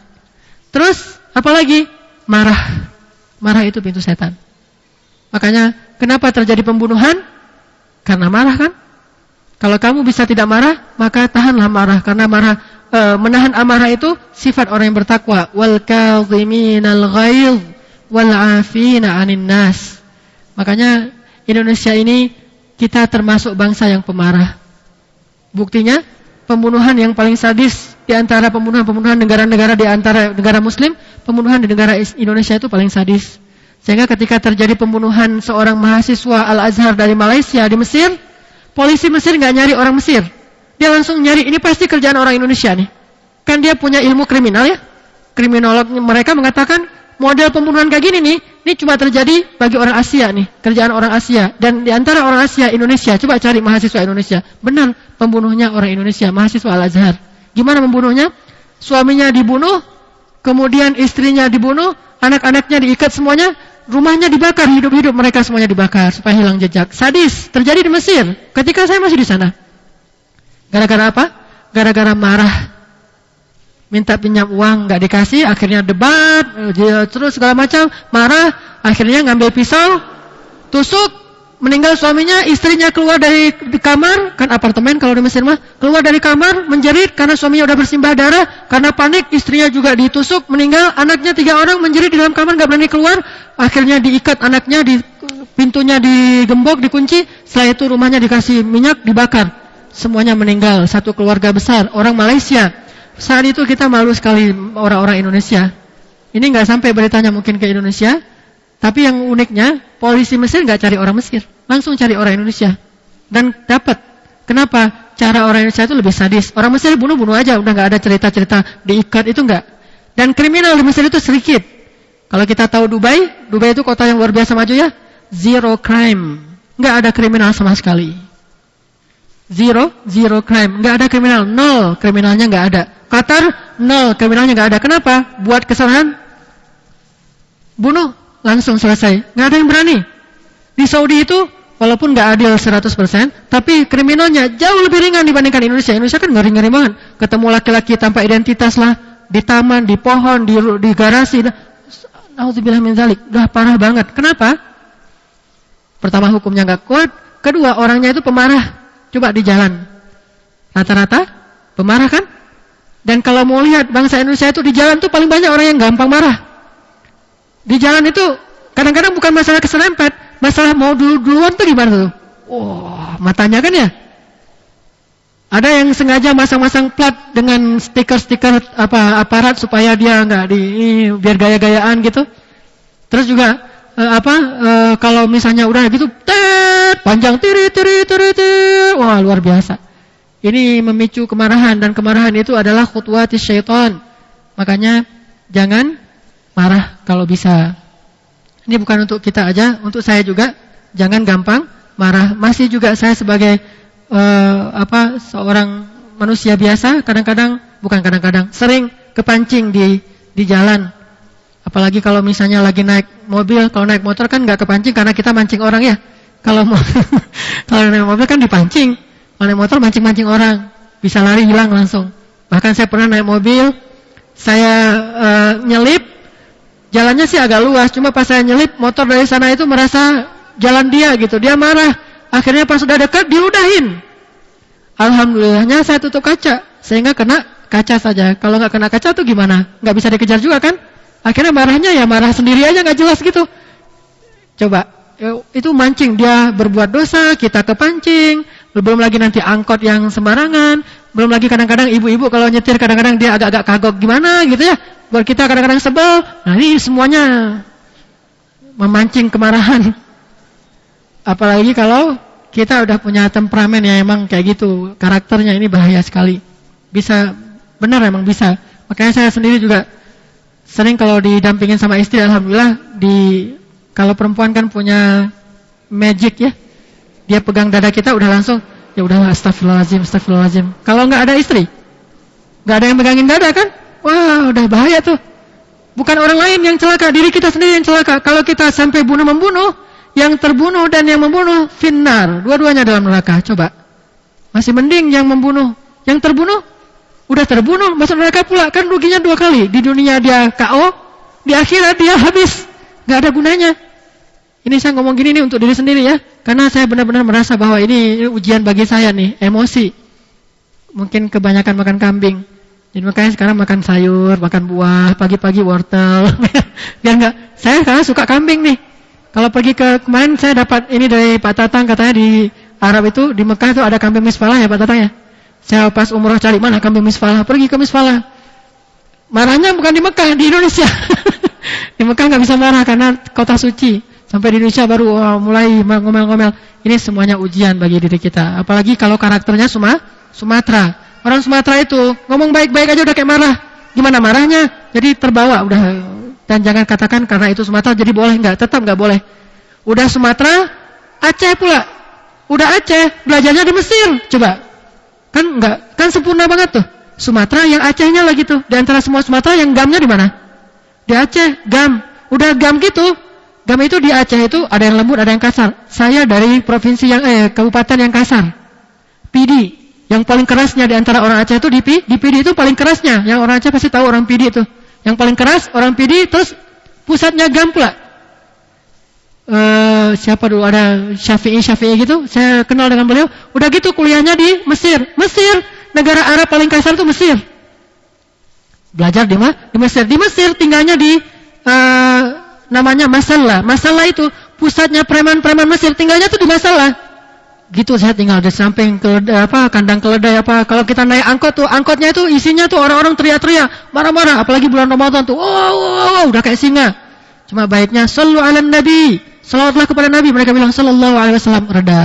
Terus apalagi? Marah. Marah itu pintu setan. Makanya kenapa terjadi pembunuhan? Karena marah kan? Kalau kamu bisa tidak marah, maka tahanlah marah. Karena menahan amarah itu sifat orang yang bertakwa. Wal kadhiminal ghaidh wal 'afina 'anil nas. Makanya Indonesia ini kita termasuk bangsa yang pemarah. Buktinya pembunuhan yang paling sadis di antara pembunuhan negara-negara di antara negara muslim, pembunuhan di negara Indonesia itu paling sadis. Sehingga ketika terjadi pembunuhan seorang mahasiswa Al-Azhar dari Malaysia di Mesir, polisi Mesir nggak nyari orang Mesir. Dia langsung nyari, ini pasti kerjaan orang Indonesia nih. Kan dia punya ilmu kriminal ya. Kriminolog mereka mengatakan model pembunuhan kayak gini nih, ini cuma terjadi bagi orang Asia nih, kerjaan orang Asia. Dan di antara orang Asia, Indonesia, coba cari mahasiswa Indonesia. Benar, pembunuhnya orang Indonesia, mahasiswa Al-Azhar. Gimana membunuhnya? Suaminya dibunuh, kemudian istrinya dibunuh, anak-anaknya diikat semuanya, rumahnya dibakar, hidup-hidup mereka semuanya dibakar supaya hilang jejak. Sadis, terjadi di Mesir ketika saya masih di sana. Gara-gara apa? Gara-gara marah. Minta pinjam uang, nggak dikasih, akhirnya debat, terus segala macam, marah, akhirnya ngambil pisau, tusuk, meninggal suaminya, istrinya keluar dari kamar, kan apartemen kalau di Mesir mah, keluar dari kamar, menjerit karena suaminya udah bersimbah darah, karena panik, istrinya juga ditusuk, meninggal, anaknya 3 orang menjerit di dalam kamar, nggak berani keluar, akhirnya diikat anaknya, pintunya digembok, dikunci, setelah itu rumahnya dikasih minyak, dibakar, semuanya meninggal, satu keluarga besar, orang Malaysia. Saat itu kita malu sekali orang-orang Indonesia. Ini nggak sampai beritanya mungkin ke Indonesia, tapi yang uniknya polisi Mesir nggak cari orang Mesir, langsung cari orang Indonesia dan dapat. Kenapa? Cara orang Indonesia itu lebih sadis. Orang Mesir bunuh aja, udah nggak ada cerita-cerita diikat, itu nggak. Dan kriminal di Mesir itu sedikit. Kalau kita tahu Dubai itu kota yang luar biasa maju ya, zero crime, nggak ada kriminal sama sekali. Zero crime, nggak ada kriminal, nol kriminalnya nggak ada. Qatar, nol kriminalnya nggak ada. Kenapa? Buat kesalahan, bunuh, langsung selesai. Nggak ada yang berani. Di Saudi itu, walaupun nggak adil 100%, tapi kriminalnya jauh lebih ringan dibandingkan Indonesia. Indonesia kan ngeri-ngeri banget. Ketemu laki-laki tanpa identitas lah, di taman, di pohon, di garasi. Nauzubillah min dzalik. Udah parah banget. Kenapa? Pertama, hukumnya nggak kuat. Kedua, orangnya itu pemarah. Coba di jalan, rata-rata pemarah kan? Dan kalau mau lihat bangsa Indonesia itu di jalan tuh paling banyak orang yang gampang marah. Di jalan itu kadang-kadang bukan masalah keserempet, masalah mau duluan tuh gimana tuh? Matanya kan ya. Ada yang sengaja masang-masang plat dengan stiker-stiker aparat supaya dia nggak biar gaya-gayaan gitu. Terus juga kalau misalnya udah gitu, panjang tiri, wah luar biasa. Ini memicu kemarahan, dan kemarahan itu adalah khutwatis syaitan. Makanya jangan marah kalau bisa. Ini bukan untuk kita aja, untuk saya juga. Jangan gampang marah. Masih juga saya sebagai seorang manusia biasa sering kepancing di jalan. Apalagi kalau misalnya lagi naik mobil, kalau naik motor kan nggak kepancing karena kita mancing orang ya. Kalau naik mobil kan dipancing, kalau naik motor mancing-mancing orang, bisa lari hilang langsung. Bahkan saya pernah naik mobil, saya nyelip, jalannya sih agak luas, cuma pas saya nyelip, motor dari sana itu merasa jalan dia gitu, dia marah. Akhirnya pas sudah dekat diludahin. Alhamdulillahnya saya tutup kaca, sehingga kena kaca saja. Kalau nggak kena kaca tuh gimana? Nggak bisa dikejar juga kan? Akhirnya marahnya ya marah sendiri aja, nggak jelas gitu. Coba, itu mancing, dia berbuat dosa, kita kepancing. Belum lagi nanti angkot yang sembarangan. Belum lagi kadang-kadang ibu-ibu kalau nyetir kadang-kadang dia agak-agak kagok gimana gitu ya. Buat kita kadang-kadang sebel. Nah ini semuanya memancing kemarahan. Apalagi kalau kita udah punya temperamen yang emang kayak gitu. Karakternya ini bahaya sekali. Bisa, benar emang bisa. Makanya saya sendiri juga sering kalau didampingin sama istri, alhamdulillah, kalau perempuan kan punya magic ya. Dia pegang dada kita udah langsung, ya udah astagfirullahaladzim. Kalau nggak ada istri, nggak ada yang pegangin dada kan, wah udah bahaya tuh. Bukan orang lain yang celaka, diri kita sendiri yang celaka. Kalau kita sampai membunuh, yang terbunuh dan yang membunuh finnar, dua-duanya dalam neraka. Coba, masih mending yang membunuh, yang terbunuh udah terbunuh masuk neraka pula, kan ruginya dua kali. Di dunia dia KO, di akhirat dia habis, nggak ada gunanya. Ini saya ngomong gini nih untuk diri sendiri ya, karena saya benar-benar merasa bahwa ini ujian bagi saya nih, emosi. Mungkin kebanyakan makan kambing, jadi makanya sekarang makan sayur, makan buah, pagi-pagi wortel. Biar nggak, saya karena suka kambing nih. Kalau pergi kemarin saya dapat ini dari Pak Tatang, katanya di Arab itu, di Mekah itu ada kambing misfalah ya Pak Tatang ya. Saya pas umroh cari mana kambing misfalah, pergi ke misfalah. Marahnya bukan di Mekah, di Indonesia. Di Mekah nggak bisa marah karena kota suci. Sampai di Indonesia baru mulai ngomel-ngomel. Ini semuanya ujian bagi diri kita. Apalagi kalau karakternya Sumatera. Orang Sumatera itu ngomong baik-baik aja udah kayak marah. Gimana marahnya? Jadi terbawa udah. Dan jangan katakan karena itu Sumatera jadi boleh, enggak, tetap enggak boleh. Udah Sumatera, Aceh pula. Udah Aceh, belajarnya di Mesir. Coba. Kan enggak, kan sempurna banget tuh. Sumatera yang Acehnya lagi tuh. Di antara semua Sumatera yang gamnya di mana? Di Aceh, gam. Udah gam gitu. Gam itu di Aceh itu ada yang lembut, ada yang kasar. Saya dari provinsi yang kabupaten yang kasar. Pidi, yang paling kerasnya di antara orang Aceh itu di Pidi itu paling kerasnya. Yang orang Aceh pasti tahu orang Pidi itu. Yang paling keras orang Pidi, terus pusatnya gam pula. Siapa dulu ada Syafi'i gitu. Saya kenal dengan beliau. Udah gitu kuliahnya di Mesir. Mesir, negara Arab paling kasar itu Mesir. Belajar di Mesir. Di Mesir tinggalnya di namanya Masalah. Masalah itu pusatnya preman-preman Mesir, tinggalnya tuh di Masalah. Gitu saya tinggal di samping kandang keledai apa. Kalau kita naik angkot tuh, angkotnya itu isinya tuh orang-orang teriak-teriak, marah-marah, apalagi bulan Ramadan tuh. Oh, udah kayak singa. Cuma baiknya shallu 'alan nabi. Salawatlah kepada Nabi, mereka bilang sallallahu alaihi wasallam, reda.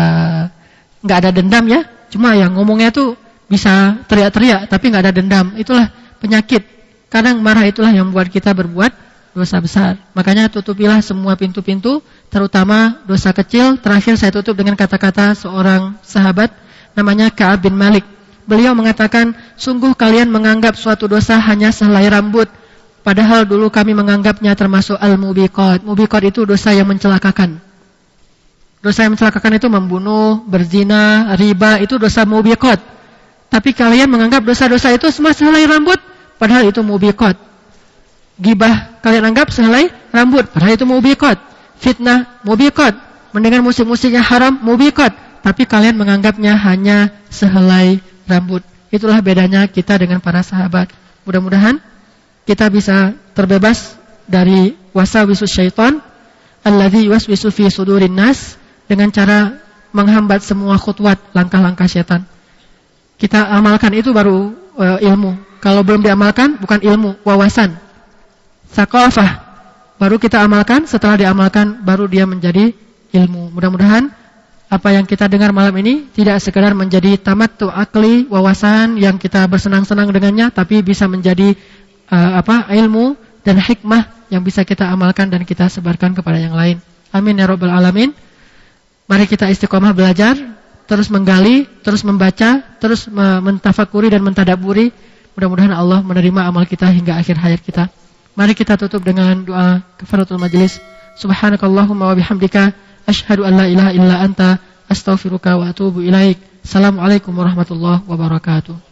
Enggak ada dendam ya. Cuma yang ngomongnya tuh bisa teriak-teriak tapi enggak ada dendam. Itulah penyakit. Kadang marah itulah yang membuat kita berbuat dosa besar. Makanya tutupilah semua pintu-pintu, terutama dosa kecil. Terakhir saya tutup dengan kata-kata seorang sahabat namanya Ka'ab bin Malik. Beliau mengatakan, sungguh kalian menganggap suatu dosa hanya sehelai rambut, padahal dulu kami menganggapnya termasuk al-mubiqat. Mubiqat itu dosa yang mencelakakan. Dosa yang mencelakakan itu membunuh, berzina, riba, itu dosa mubiqat. Tapi kalian menganggap dosa-dosa itu semua sehelai rambut, padahal itu mubiqat. Gibah kalian anggap sehelai rambut, padahal itu mubiqat. Fitnah, mubiqat. Mendengar musik-musik yang haram, mubiqat. Tapi kalian menganggapnya hanya sehelai rambut. Itulah bedanya kita dengan para sahabat. Mudah-mudahan kita bisa terbebas dari waswasus syaitan alladzi yuwaswisu fi sudurin nas, dengan cara menghambat semua khutwat langkah-langkah syaitan. Kita amalkan itu baru ilmu. Kalau belum diamalkan bukan ilmu, wawasan. Saqafah baru kita amalkan, setelah diamalkan baru dia menjadi ilmu. Mudah-mudahan apa yang kita dengar malam ini tidak sekedar menjadi tamattu akli, wawasan yang kita bersenang-senang dengannya, tapi bisa menjadi ilmu dan hikmah yang bisa kita amalkan dan kita sebarkan kepada yang lain. Amin ya rabbal alamin. Mari kita istiqomah belajar, terus menggali, terus membaca, terus mentafakuri dan mentadaburi. Mudah-mudahan Allah menerima amal kita hingga akhir hayat kita. Mari kita tutup dengan doa kafaratul majlis. Subhanakallahumma wa bihamdika asyhadu an la ilaha illa anta astaghfiruka wa atubu ilaik. Assalamualaikum warahmatullahi wabarakatuh.